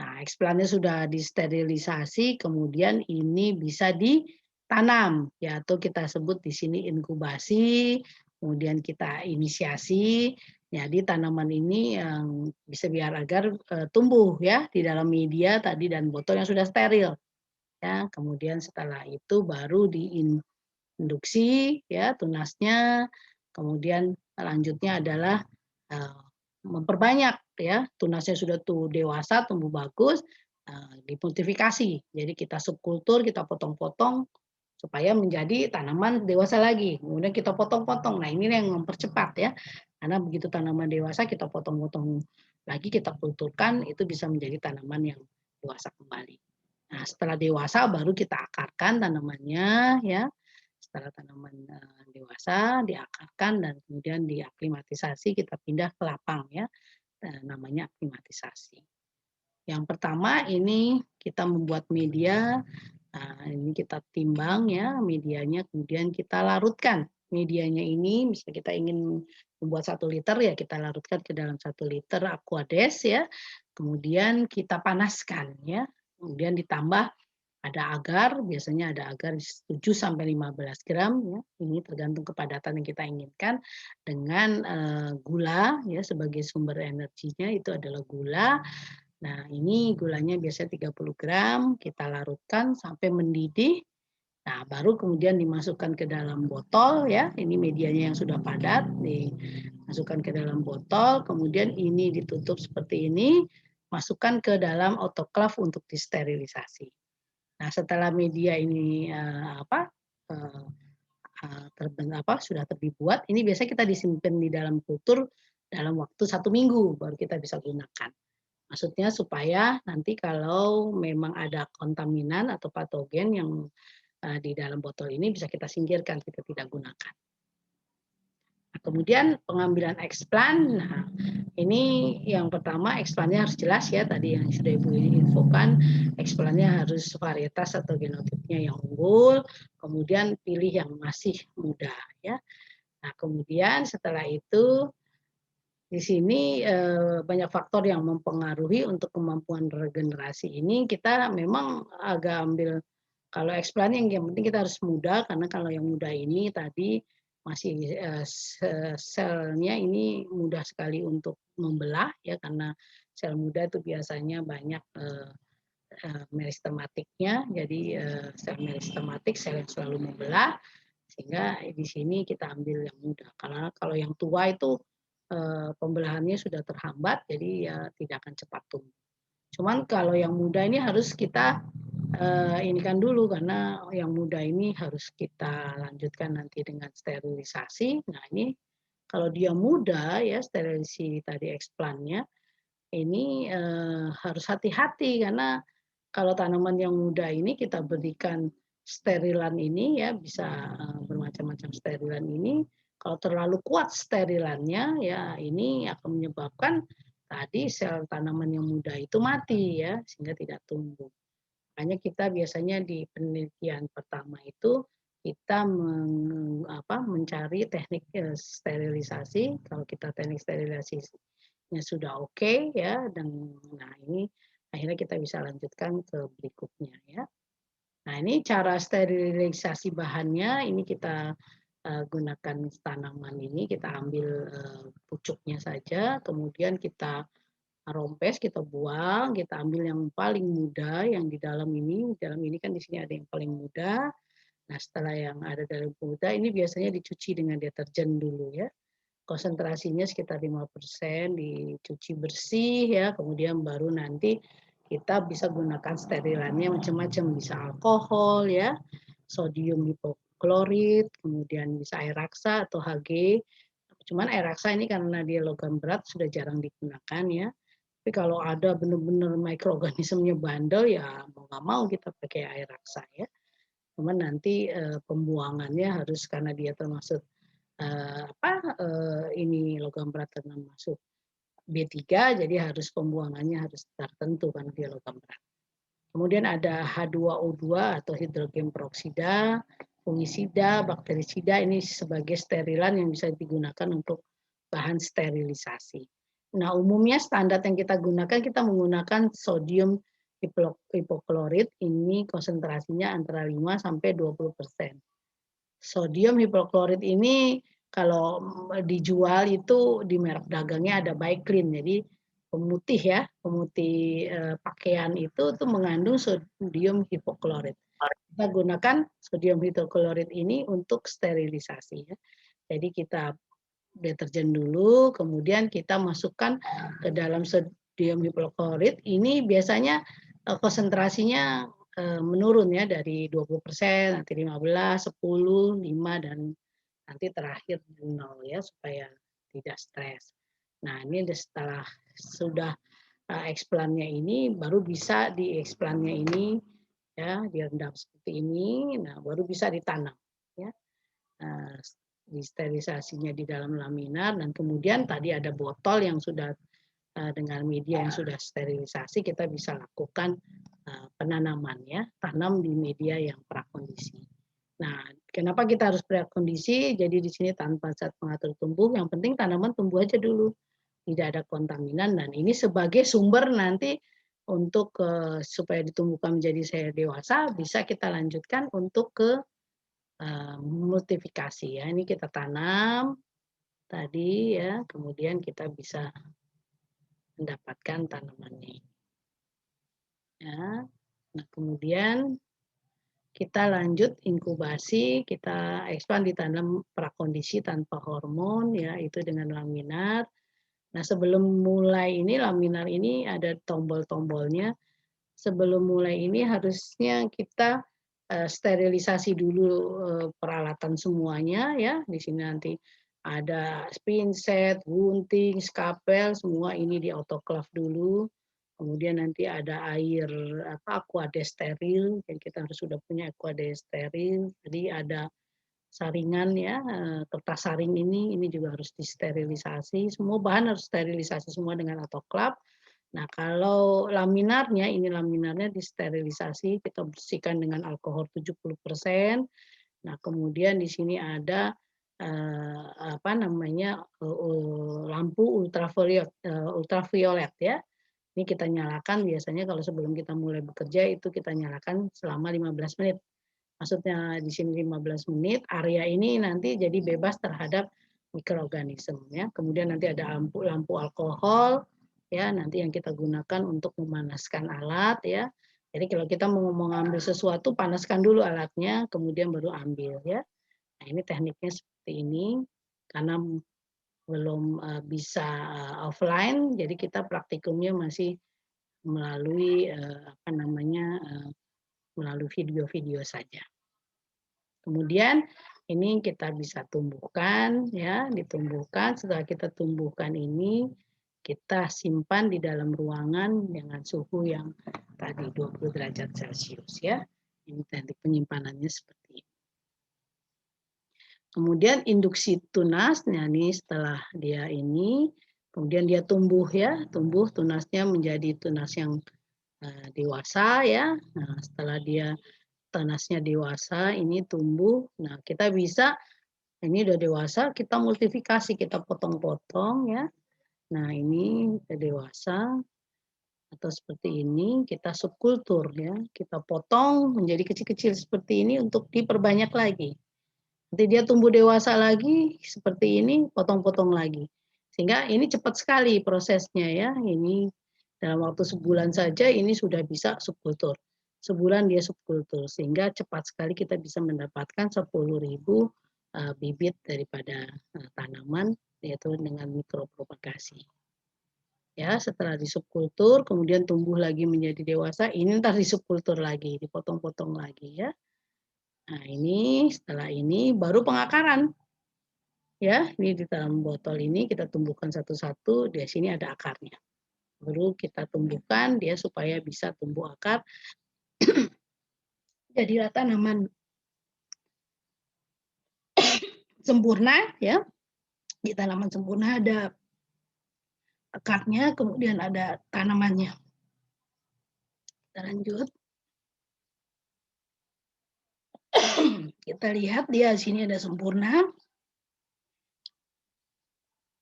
Nah, eksplannya sudah disterilisasi, kemudian ini bisa ditanam ya, atau kita sebut di sini inkubasi, kemudian kita inisiasi. Jadi tanaman ini yang bisa biar agar tumbuh ya di dalam media tadi dan botol yang sudah steril. Ya, kemudian setelah itu baru diinduksi ya tunasnya, kemudian lanjutnya adalah memperbanyak ya, tunasnya sudah dewasa, tumbuh bagus, dimultifikasi. Jadi kita subkultur, kita potong-potong supaya menjadi tanaman dewasa lagi. Kemudian kita potong-potong. Nah, ini yang mempercepat ya. Karena begitu tanaman dewasa kita potong-potong lagi, kita kulturkan, itu bisa menjadi tanaman yang dewasa kembali. Nah, setelah dewasa baru kita akarkan tanamannya ya. Setelah tanaman dewasa diakarkan dan kemudian diaklimatisasi, kita pindah ke lapang ya. Namanya aklimatisasi. Yang pertama ini kita membuat media. Nah, ini kita timbang ya medianya, kemudian kita larutkan. Medianya ini misalnya kita ingin membuat 1 liter ya kita larutkan ke dalam 1 liter Aquades ya. Kemudian kita panaskan ya. Kemudian ditambah ada agar, biasanya ada agar 7 sampai 15 gram ya. Ini tergantung kepadatan yang kita inginkan dengan gula ya sebagai sumber energinya itu adalah gula. Nah, ini gulanya biasanya 30 gram, kita larutkan sampai mendidih. Nah, baru kemudian dimasukkan ke dalam botol ya. Ini medianya yang sudah padat, dimasukkan ke dalam botol, kemudian ini ditutup seperti ini, masukkan ke dalam autoclave untuk disterilisasi. Nah, setelah media ini sudah terdibuat, ini biasanya kita disimpan di dalam kultur dalam waktu 1 minggu baru kita bisa gunakan. Maksudnya supaya nanti kalau memang ada kontaminan atau patogen yang di dalam botol ini bisa kita singkirkan, kita tidak gunakan. Nah, kemudian pengambilan eksplan, nah ini yang pertama eksplannya harus jelas ya, tadi yang sudah Ibu infokan, eksplannya harus varietas atau genotipnya yang unggul, kemudian pilih yang masih muda ya. Nah, kemudian setelah itu di sini banyak faktor yang mempengaruhi untuk kemampuan regenerasi ini. Kita memang agak ambil kalau eksplan yang penting kita harus muda, karena kalau yang muda ini tadi masih selnya ini mudah sekali untuk membelah ya, karena sel muda itu biasanya banyak meristematiknya. Jadi sel meristematik, sel yang selalu membelah, sehingga di sini kita ambil yang muda. Karena kalau yang tua itu pembelahannya sudah terhambat, jadi ya tidak akan cepat tumbuh. Cuman kalau yang muda ini harus kita ini kan dulu, karena yang muda ini harus kita lanjutkan nanti dengan sterilisasi. Nah, ini kalau dia muda ya, sterilisasi tadi eksplannya ini harus hati-hati, karena kalau tanaman yang muda ini kita berikan sterilan ini ya, bisa bermacam-macam sterilan ini. Kalau terlalu kuat sterilannya ya, ini akan menyebabkan tadi sel tanaman yang muda itu mati ya, sehingga tidak tumbuh. Makanya kita biasanya di penelitian pertama itu kita mencari teknik sterilisasi. Kalau kita teknik sterilisasinya sudah oke ya, dan nah ini akhirnya kita bisa lanjutkan ke berikutnya ya. Nah, ini cara sterilisasi bahannya, ini kita gunakan tanaman ini, kita ambil pucuknya saja, kemudian kita rompes, kita buang, kita ambil yang paling muda yang di dalam ini kan di sini ada yang paling muda. Nah, setelah yang ada dalam muda ini biasanya dicuci dengan deterjen dulu ya. Konsentrasinya sekitar 5%, dicuci bersih ya, kemudian baru nanti kita bisa gunakan sterilannya macam-macam, bisa alkohol ya, sodium hipoklorit, kemudian bisa air raksa atau Hg. Cuman air raksa ini karena dia logam berat sudah jarang digunakan ya. Tapi kalau ada benar-benar mikroorganismenya bandel ya mau nggak mau kita pakai air raksa ya. Cuman nanti pembuangannya harus, karena dia termasuk ini logam berat termasuk B3, jadi harus pembuangannya harus tertentu karena dia logam berat. Kemudian ada H2O2 atau hidrogen peroksida, fungisida, bakterisida ini sebagai sterilan yang bisa digunakan untuk bahan sterilisasi. Nah, umumnya standar yang kita gunakan, kita menggunakan sodium hipoklorit, ini konsentrasinya antara 5 sampai 20%. Sodium hipoklorit ini kalau dijual itu di merek dagangnya ada Baiklin, jadi pemutih ya, pemutih pakaian itu mengandung sodium hipoklorit. Kita gunakan sodium hipoklorit ini untuk sterilisasi ya. Jadi kita deterjen dulu, kemudian kita masukkan ke dalam sodium hipoklorit. Ini biasanya konsentrasinya menurun ya dari 20%, nanti 15, 10, 5 dan nanti terakhir 0 ya supaya tidak stres. Nah, ini setelah sudah eksplannya ini baru bisa di eksplannya ini ya direndam seperti ini, nah baru bisa ditanam ya. Disterilisasinya di dalam laminar dan kemudian tadi ada botol yang sudah dengan media yang sudah sterilisasi kita bisa lakukan penanaman ya, tanam di media yang prakondisi. Nah, kenapa kita harus prakondisi? Jadi di sini tanpa zat pengatur tumbuh, yang penting tanaman tumbuh aja dulu, tidak ada kontaminan dan ini sebagai sumber nanti untuk supaya ditumbuhkan menjadi sayur dewasa bisa kita lanjutkan untuk ke multifikasi ya. Ini kita tanam tadi ya, kemudian kita bisa mendapatkan tanamannya. Ya. Nah, kemudian kita lanjut inkubasi, kita expand ditanam prakondisi tanpa hormon ya, itu dengan laminar. Nah, sebelum mulai ini laminar ini ada tombol-tombolnya. Sebelum mulai ini harusnya kita sterilisasi dulu peralatan semuanya ya. Di sini nanti ada pinset, gunting, skapel, semua ini di autoclave dulu. Kemudian nanti ada air aquades steril, jadi kita harus sudah punya aquades steril. Jadi ada saringan ya, kertas saring ini juga harus disterilisasi. Semua bahan harus sterilisasi semua dengan autoclave. Nah, kalau laminarnya, ini laminarnya disterilisasi, kita bersihkan dengan alkohol 70%. Nah, kemudian di sini ada lampu ultraviolet ya. Ini kita nyalakan biasanya kalau sebelum kita mulai bekerja itu kita nyalakan selama 15 menit. Maksudnya di sini 15 menit, area ini nanti jadi bebas terhadap mikroorganisme ya. Kemudian nanti ada lampu alkohol ya, nanti yang kita gunakan untuk memanaskan alat ya. Jadi kalau kita mau mengambil sesuatu, panaskan dulu alatnya, kemudian baru ambil ya. Nah, ini tekniknya seperti ini. Karena belum bisa offline, jadi kita praktikumnya masih melalui melalui video-video saja. Kemudian ini kita bisa tumbuhkan ya, ditumbuhkan. Setelah kita tumbuhkan ini kita simpan di dalam ruangan dengan suhu yang tadi 20 derajat Celcius ya. Ini teknik penyimpanannya seperti ini. Kemudian induksi tunas, nah ini setelah dia ini, kemudian dia tumbuh ya, tumbuh tunasnya menjadi tunas yang dewasa ya. Nah, setelah dia tunasnya dewasa, ini tumbuh. Nah, kita bisa, ini udah dewasa, kita multifikasi, kita potong-potong ya. Nah, ini udah dewasa, atau seperti ini, kita subkultur ya. Kita potong menjadi kecil-kecil seperti ini untuk diperbanyak lagi. Nanti dia tumbuh dewasa lagi seperti ini, potong-potong lagi. Sehingga ini cepat sekali prosesnya ya. Ini dalam waktu sebulan saja ini sudah bisa subkultur. Sebulan dia subkultur sehingga cepat sekali kita bisa mendapatkan 10.000 bibit daripada tanaman yaitu dengan mikropropagasi. Ya, setelah disubkultur kemudian tumbuh lagi menjadi dewasa, ini ntar disubkultur lagi, dipotong-potong lagi ya. Nah, ini setelah ini baru pengakaran. Ya, ini di dalam botol ini kita tumbuhkan satu-satu, di sini ada akarnya. Baru kita tumbuhkan dia supaya bisa tumbuh akar. Jadilah tanaman sempurna ya. Di tanaman sempurna ada akarnya, kemudian ada tanamannya. Kita lanjut. Kita lihat dia sini ada sempurna.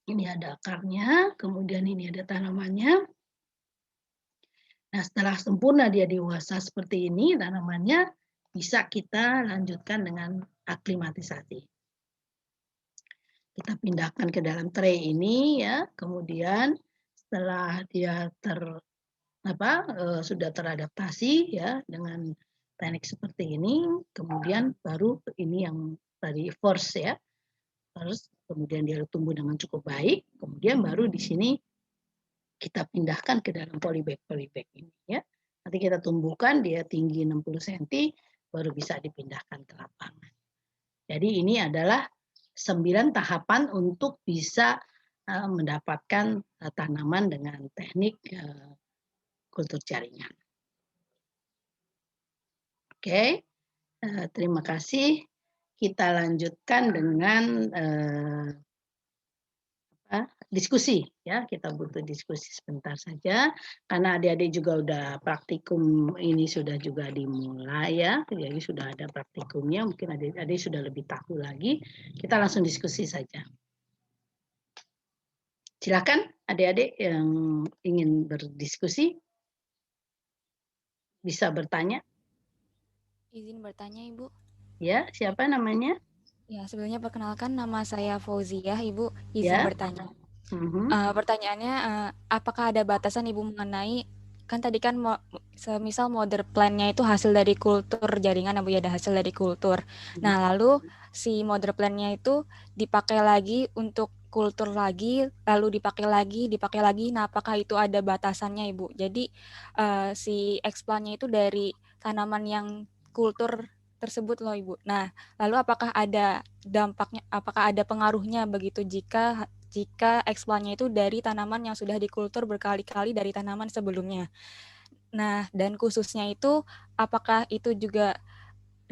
Ini ada akarnya, kemudian ini ada tanamannya. Nah, setelah sempurna dia dewasa seperti ini, tanamannya bisa kita lanjutkan dengan aklimatisasi. Kita pindahkan ke dalam tray ini ya, kemudian setelah dia sudah teradaptasi ya dengan teknik seperti ini, kemudian baru ini yang tadi force ya, terus kemudian dia tumbuh dengan cukup baik, kemudian baru di sini kita pindahkan ke dalam polybag ini ya. Nanti kita tumbuhkan dia tinggi 60 cm baru bisa dipindahkan ke lapangan. Jadi ini adalah 9 tahapan untuk bisa mendapatkan tanaman dengan teknik kultur jaringan. Oke, terima kasih. Kita lanjutkan dengan diskusi ya, kita butuh diskusi sebentar saja karena adik-adik juga udah praktikum ini sudah juga dimulai ya, jadi sudah ada praktikumnya, mungkin adik-adik sudah lebih tahu lagi. Kita langsung diskusi saja. Silakan adik-adik yang ingin berdiskusi bisa bertanya. Izin bertanya, Ibu. Ya, siapa namanya? Ya, sebelumnya perkenalkan nama saya Fauziah, Ibu. Izin Ya. bertanya. Pertanyaannya, apakah ada batasan Ibu mengenai, kan tadi kan semisal mother plan-nya itu hasil dari kultur jaringan, Bu ya, ada hasil dari kultur. Nah, lalu si mother plan-nya itu dipakai lagi untuk kultur lagi, lalu dipakai lagi. Nah, apakah itu ada batasannya, Ibu? Jadi si explant-nya itu dari tanaman yang kultur tersebut loh, Ibu. Nah, lalu apakah ada dampaknya, apakah ada pengaruhnya begitu jika explant-nya itu dari tanaman yang sudah dikultur berkali-kali dari tanaman sebelumnya. Nah, dan khususnya itu apakah itu juga,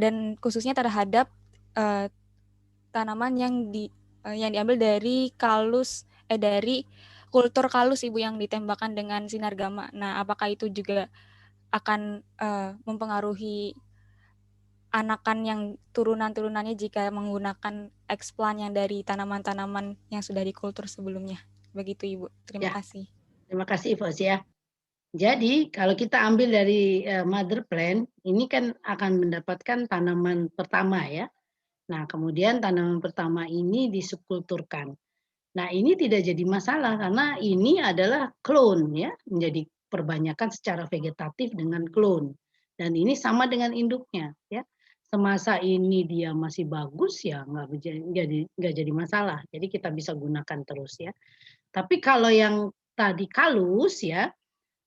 dan khususnya terhadap tanaman yang diambil dari dari kultur kalus, Ibu, yang ditembakkan dengan sinar gamma. Nah, apakah itu juga akan mempengaruhi anakan yang turunan-turunannya jika menggunakan explant yang dari tanaman-tanaman yang sudah dikultur sebelumnya. Begitu, Ibu. Terima kasih. Terima kasih, Fauziah. Jadi kalau kita ambil dari mother plant, ini kan akan mendapatkan tanaman pertama ya. Nah, kemudian tanaman pertama ini disubkulturkan. Nah, ini tidak jadi masalah karena ini adalah klon ya, menjadi perbanyakan secara vegetatif dengan klon. Dan ini sama dengan induknya ya. Semasa ini dia masih bagus ya nggak jadi masalah. Jadi kita bisa gunakan terus ya. Tapi kalau yang tadi kalus ya,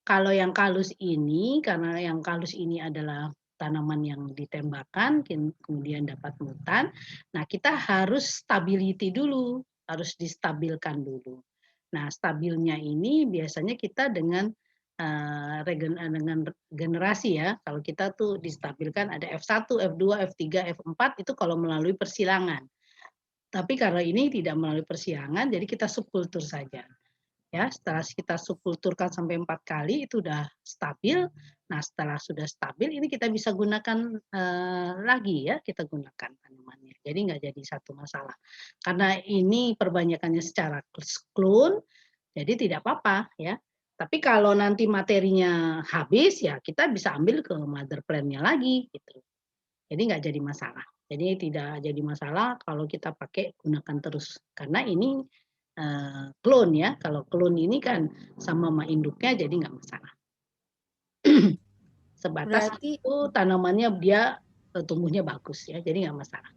kalau yang kalus ini karena yang kalus ini adalah tanaman yang ditembakkan kemudian dapat mutan. Nah, kita harus stability dulu, harus distabilkan dulu. Nah, stabilnya ini biasanya kita dengan dengan generasi ya. Kalau kita tuh distabilkan ada F1, F2, F3, F4 itu kalau melalui persilangan. Tapi karena ini tidak melalui persilangan, jadi kita subkultur saja. Ya, setelah kita subkulturkan sampai 4 kali itu udah stabil. Nah, setelah sudah stabil ini kita bisa gunakan lagi ya, kita gunakan tanamannya. Jadi nggak jadi satu masalah. Karena ini perbanyakannya secara klon, jadi tidak apa-apa ya. Tapi kalau nanti materinya habis ya kita bisa ambil ke mother plant-nya lagi gitu. Jadi nggak jadi masalah. Jadi tidak jadi masalah kalau kita pakai gunakan terus. Karena ini klon ya. Kalau klon ini kan sama induknya jadi nggak masalah. Sebatas Berarti itu tanamannya dia tumbuhnya bagus ya, jadi nggak masalah.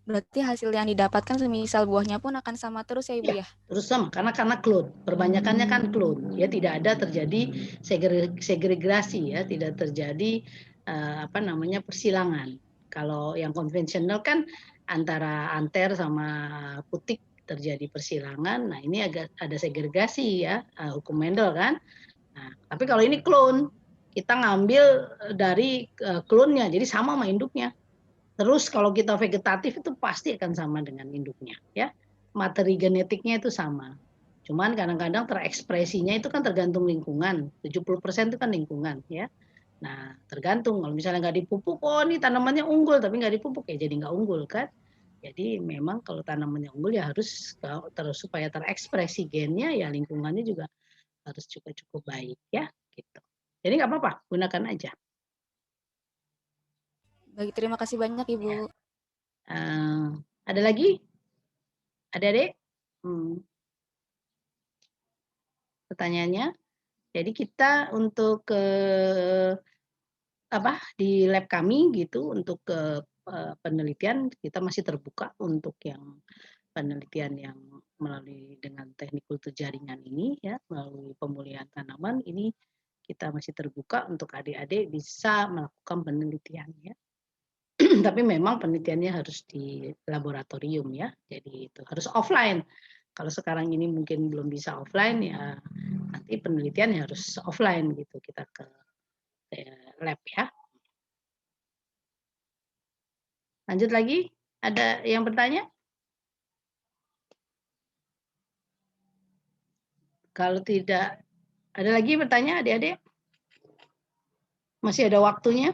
Berarti hasil yang didapatkan semisal buahnya pun akan sama terus ya, Ibu ya? Terus sama karena klon, perbanyakannya kan klon, ya tidak ada terjadi segregasi ya, tidak terjadi persilangan. Kalau yang konvensional kan antara anter sama putik terjadi persilangan, nah ini agak ada segregasi ya, hukum Mendel kan. Nah, tapi kalau ini klon, kita ngambil dari klonnya, jadi sama sama induknya. Terus kalau kita vegetatif itu pasti akan sama dengan induknya ya. Materi genetiknya itu sama. Cuman kadang-kadang terekspresinya itu kan tergantung lingkungan. 70% itu kan lingkungan ya. Nah, tergantung kalau misalnya nggak dipupuk, oh ini tanamannya unggul, tapi nggak dipupuk ya jadi nggak unggul kan. Jadi memang kalau tanamannya unggul ya harus terus supaya terekspresi gennya ya lingkungannya juga harus juga cukup baik ya gitu. Jadi nggak apa-apa, gunakan aja. Baik, terima kasih banyak Ya. Ibu. Ada lagi? Adik-adik? Pertanyaannya? Jadi kita untuk di lab kami gitu untuk penelitian kita masih terbuka untuk yang penelitian yang melalui dengan teknik kultur jaringan ini ya melalui pemulihan tanaman ini kita masih terbuka untuk adik-adik bisa melakukan penelitian ya. Tapi memang penelitiannya harus di laboratorium ya. Jadi itu harus offline. Kalau sekarang ini mungkin belum bisa offline ya nanti penelitian harus offline gitu kita ke lab ya. Lanjut lagi, ada yang bertanya? Kalau tidak, ada lagi bertanya adik-adik? Masih ada waktunya?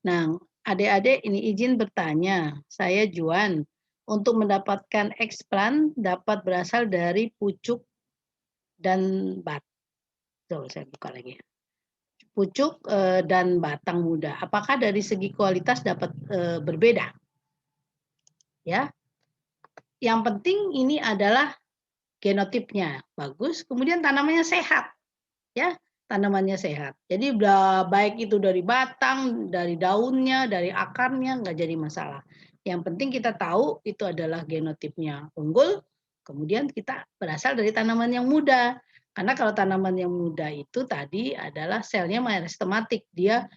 Nah, adik-adik ini izin bertanya. Saya Juan. Untuk mendapatkan eksplan dapat berasal dari pucuk dan bat. Tuh, saya buka lagi. Pucuk dan batang muda. Apakah dari segi kualitas dapat berbeda? Ya. Yang penting ini adalah genotipnya bagus, kemudian tanamannya sehat. Ya, tanamannya sehat. Jadi baik itu dari batang, dari daunnya, dari akarnya nggak jadi masalah. Yang penting kita tahu itu adalah genotipnya unggul, kemudian kita berasal dari tanaman yang muda. Karena kalau tanaman yang muda itu tadi adalah selnya meristematik, dia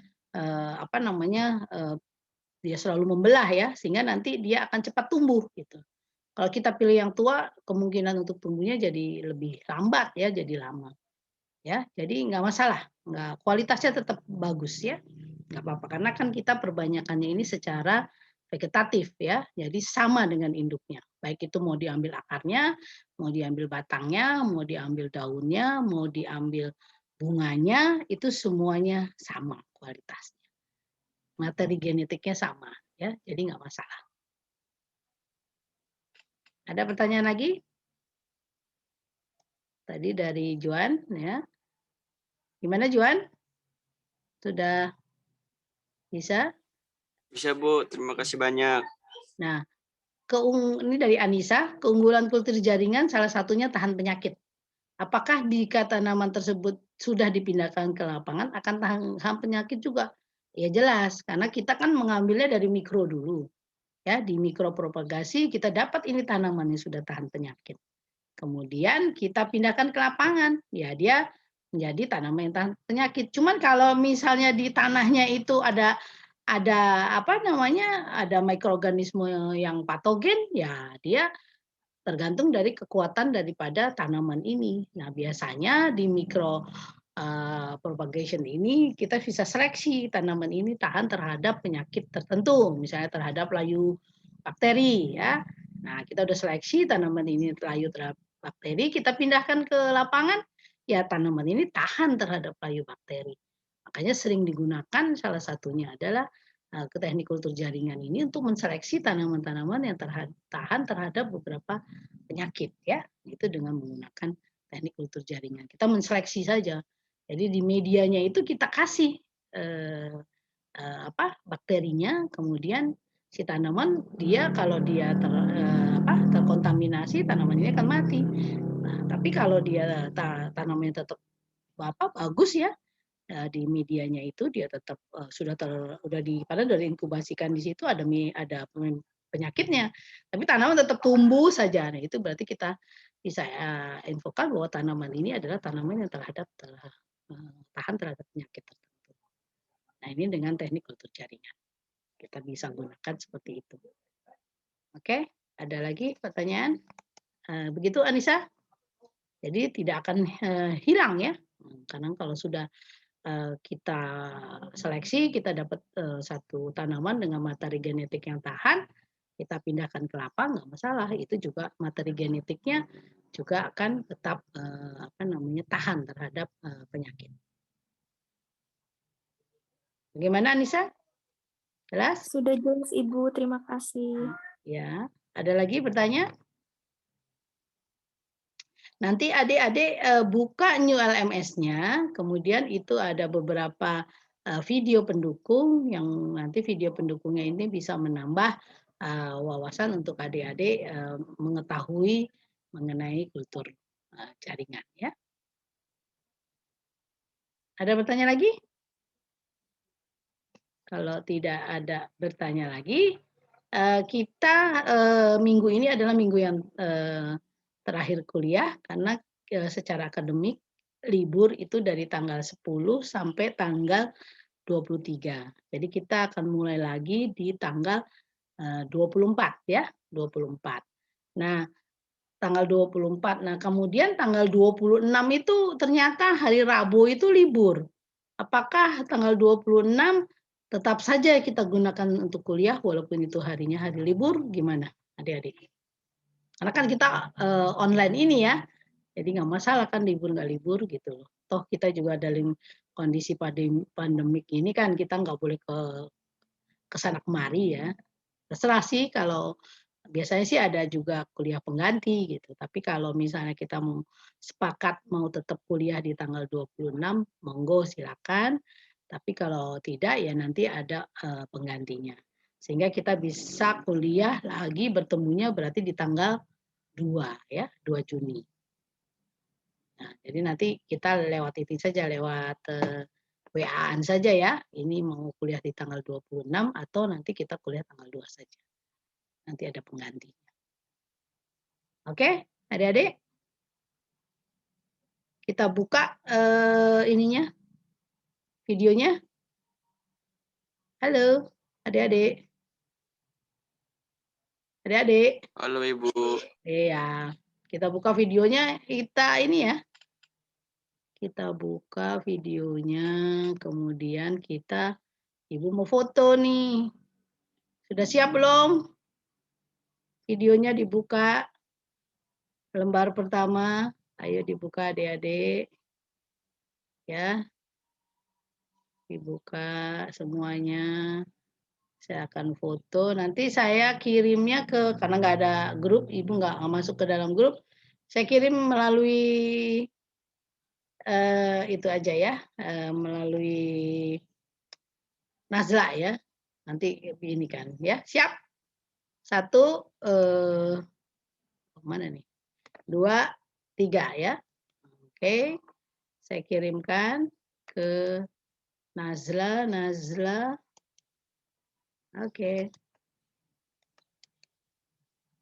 dia selalu membelah ya, sehingga nanti dia akan cepat tumbuh gitu. Kalau kita pilih yang tua, kemungkinan untuk tumbuhnya jadi lebih lambat ya, jadi lama. Ya, jadi nggak masalah, kualitasnya tetap bagus ya, nggak apa-apa. Karena kan kita perbanyakannya ini secara vegetatif ya, jadi sama dengan induknya. Baik itu mau diambil akarnya, mau diambil batangnya, mau diambil daunnya, mau diambil bunganya, itu semuanya sama kualitasnya. Materi genetiknya sama ya, jadi nggak masalah. Ada pertanyaan lagi? Tadi dari Juan ya. Gimana Juan? Sudah bisa? Bisa Bu, terima kasih banyak. Nah, ini dari Anissa, keunggulan kultur jaringan salah satunya tahan penyakit. Apakah jika tanaman tersebut sudah dipindahkan ke lapangan akan tahan penyakit juga? Ya jelas, karena kita kan mengambilnya dari mikro dulu. Ya, di mikropropagasi kita dapat ini tanaman yang sudah tahan penyakit. Kemudian kita pindahkan ke lapangan, ya dia menjadi tanaman yang tahan penyakit. Cuman kalau misalnya di tanahnya itu ada ada mikroorganisme yang patogen, ya dia tergantung dari kekuatan daripada tanaman ini. Nah, biasanya di propagation ini kita bisa seleksi tanaman ini tahan terhadap penyakit tertentu, misalnya terhadap layu bakteri ya. Nah, kita udah seleksi tanaman ini layu terhadap bakteri, kita pindahkan ke lapangan, ya tanaman ini tahan terhadap layu bakteri. Makanya sering digunakan salah satunya adalah ke teknik kultur jaringan ini untuk menseleksi tanaman-tanaman yang tahan terhadap beberapa penyakit ya, itu dengan menggunakan teknik kultur jaringan. Kita menseleksi saja. Jadi di medianya itu kita kasih bakterinya, kemudian si tanaman dia kalau dia terkontaminasi tanaman ini akan mati. Nah, tapi kalau dia tanamannya tetap bagus ya, di medianya itu dia tetap padahal dari inkubasikan di situ ada penyakitnya, tapi tanaman tetap tumbuh saja. Nah, itu berarti kita bisa infokan bahwa tanaman ini adalah tanaman yang tahan terhadap penyakit tertentu. Nah, ini dengan teknik kultur jaringan kita bisa gunakan seperti itu. Oke, ada lagi pertanyaan? Begitu Anissa? Jadi tidak akan hilang ya, karena kalau sudah kita seleksi, kita dapat satu tanaman dengan materi genetik yang tahan, kita pindahkan ke lapang nggak masalah. Itu juga materi genetiknya juga akan tetap tahan terhadap penyakit. Bagaimana Anissa? Jelas? Sudah jelas Ibu, terima kasih. Ya. Ada lagi bertanya? Nanti adik-adik buka new LMS-nya, kemudian itu ada beberapa video pendukung yang nanti video pendukungnya ini bisa menambah wawasan untuk adik-adik mengetahui mengenai kultur jaringan ya. Ada bertanya lagi? Kalau tidak ada bertanya lagi, kita minggu ini adalah minggu yang terakhir kuliah karena secara akademik libur itu dari tanggal 10 sampai tanggal 23. Jadi kita akan mulai lagi di tanggal 24 ya, 24. Nah, tanggal 24. Nah, kemudian tanggal 26 itu ternyata hari Rabu itu libur. Apakah tanggal 26 tetap saja kita gunakan untuk kuliah walaupun itu harinya hari libur? Gimana adik-adik? Karena kan kita online ini ya, jadi nggak masalah kan libur nggak libur gitu loh. Toh kita juga dalam kondisi pandemik ini kan kita nggak boleh ke sana kemari ya. Terserah sih kalau biasanya sih ada juga kuliah pengganti gitu. Tapi kalau misalnya kita mau sepakat mau tetap kuliah di tanggal 26, monggo silakan. Tapi kalau tidak ya nanti ada penggantinya. Sehingga kita bisa kuliah lagi bertemunya berarti di tanggal 2 ya, 2 Juni. Nah, jadi nanti kita lewat itu saja, lewat WA-an saja ya. Ini mau kuliah di tanggal 26 atau nanti kita kuliah tanggal 2 saja. Nanti ada penggantinya. Oke, adik-adik? Kita buka ininya, videonya. Halo, adik-adik. Adik-adik. Halo Ibu. Iya, kita buka videonya, kita ini ya. Kita buka videonya, kemudian kita, Ibu mau foto nih. Sudah siap belum? Videonya dibuka. Lembar pertama, ayo dibuka adik-adik. Ya. Dibuka semuanya. Saya akan foto. Nanti saya kirimnya karena nggak ada grup, Ibu nggak masuk ke dalam grup. Saya kirim melalui itu aja ya, melalui Nazla ya. Nanti ini kan ya. Siap? 1, mana nih? 2, 3 ya. Oke. Saya kirimkan ke Nazla. Oke.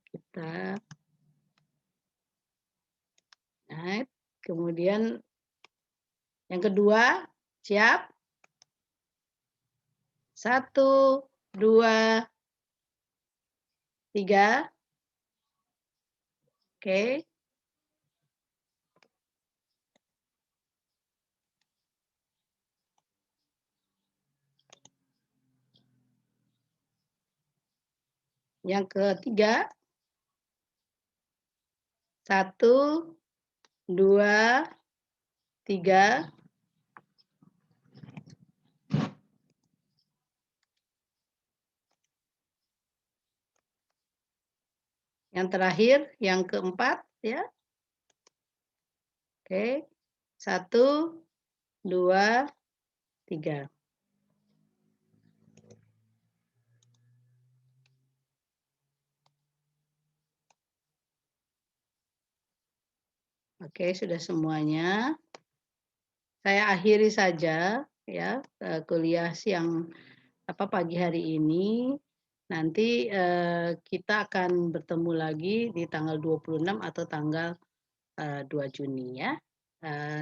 Kita nah, kemudian yang kedua, siap? 1, 2, 3. Oke. Yang ketiga, 1, 2, 3. Yang terakhir, yang keempat, ya. Oke, 1, 2, 3. Oke, sudah semuanya. Saya akhiri saja ya kuliah siang pagi hari ini. Nanti kita akan bertemu lagi di tanggal 26 atau tanggal 2 Juni ya.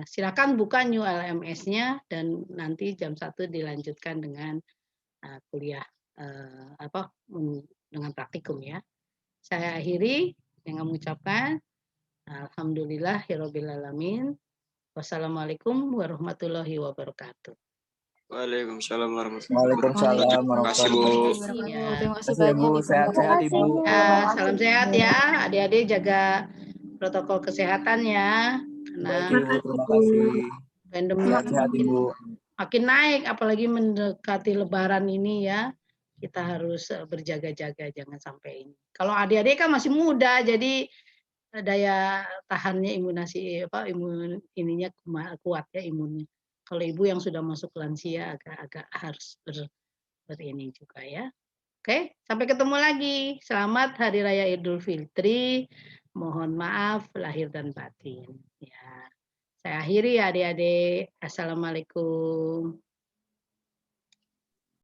Silakan buka new LMS-nya dan nanti jam 1 dilanjutkan dengan kuliah dengan praktikum ya. Saya akhiri dengan mengucapkan alhamdulillahirabbil alamin. Wassalamualaikum warahmatullahi wabarakatuh. Waalaikumsalam warahmatullahi Waalaikumsalam wabarakatuh. warahmatullahi Ya. Terima kasih wabarakatuh. banyak Ibu, sehat-sehat Ibu. Ya, salam sehat ya, adik-adik jaga protokol kesehatan ya, Baik karena Ibu, terima kasih. pandemi Sehat-sehat Ibu. makin naik, apalagi mendekati Lebaran ini ya. Kita harus berjaga-jaga jangan sampai ini. Kalau adik-adik kan masih muda, jadi daya tahannya imun ininya kuat ya imunnya. Kalau ibu yang sudah masuk lansia agak-agak harus berini juga ya. Oke, sampai ketemu lagi. Selamat Hari Raya Idul Fitri. Mohon maaf lahir dan batin. Ya, saya akhiri ya adik-adik. Assalamualaikum.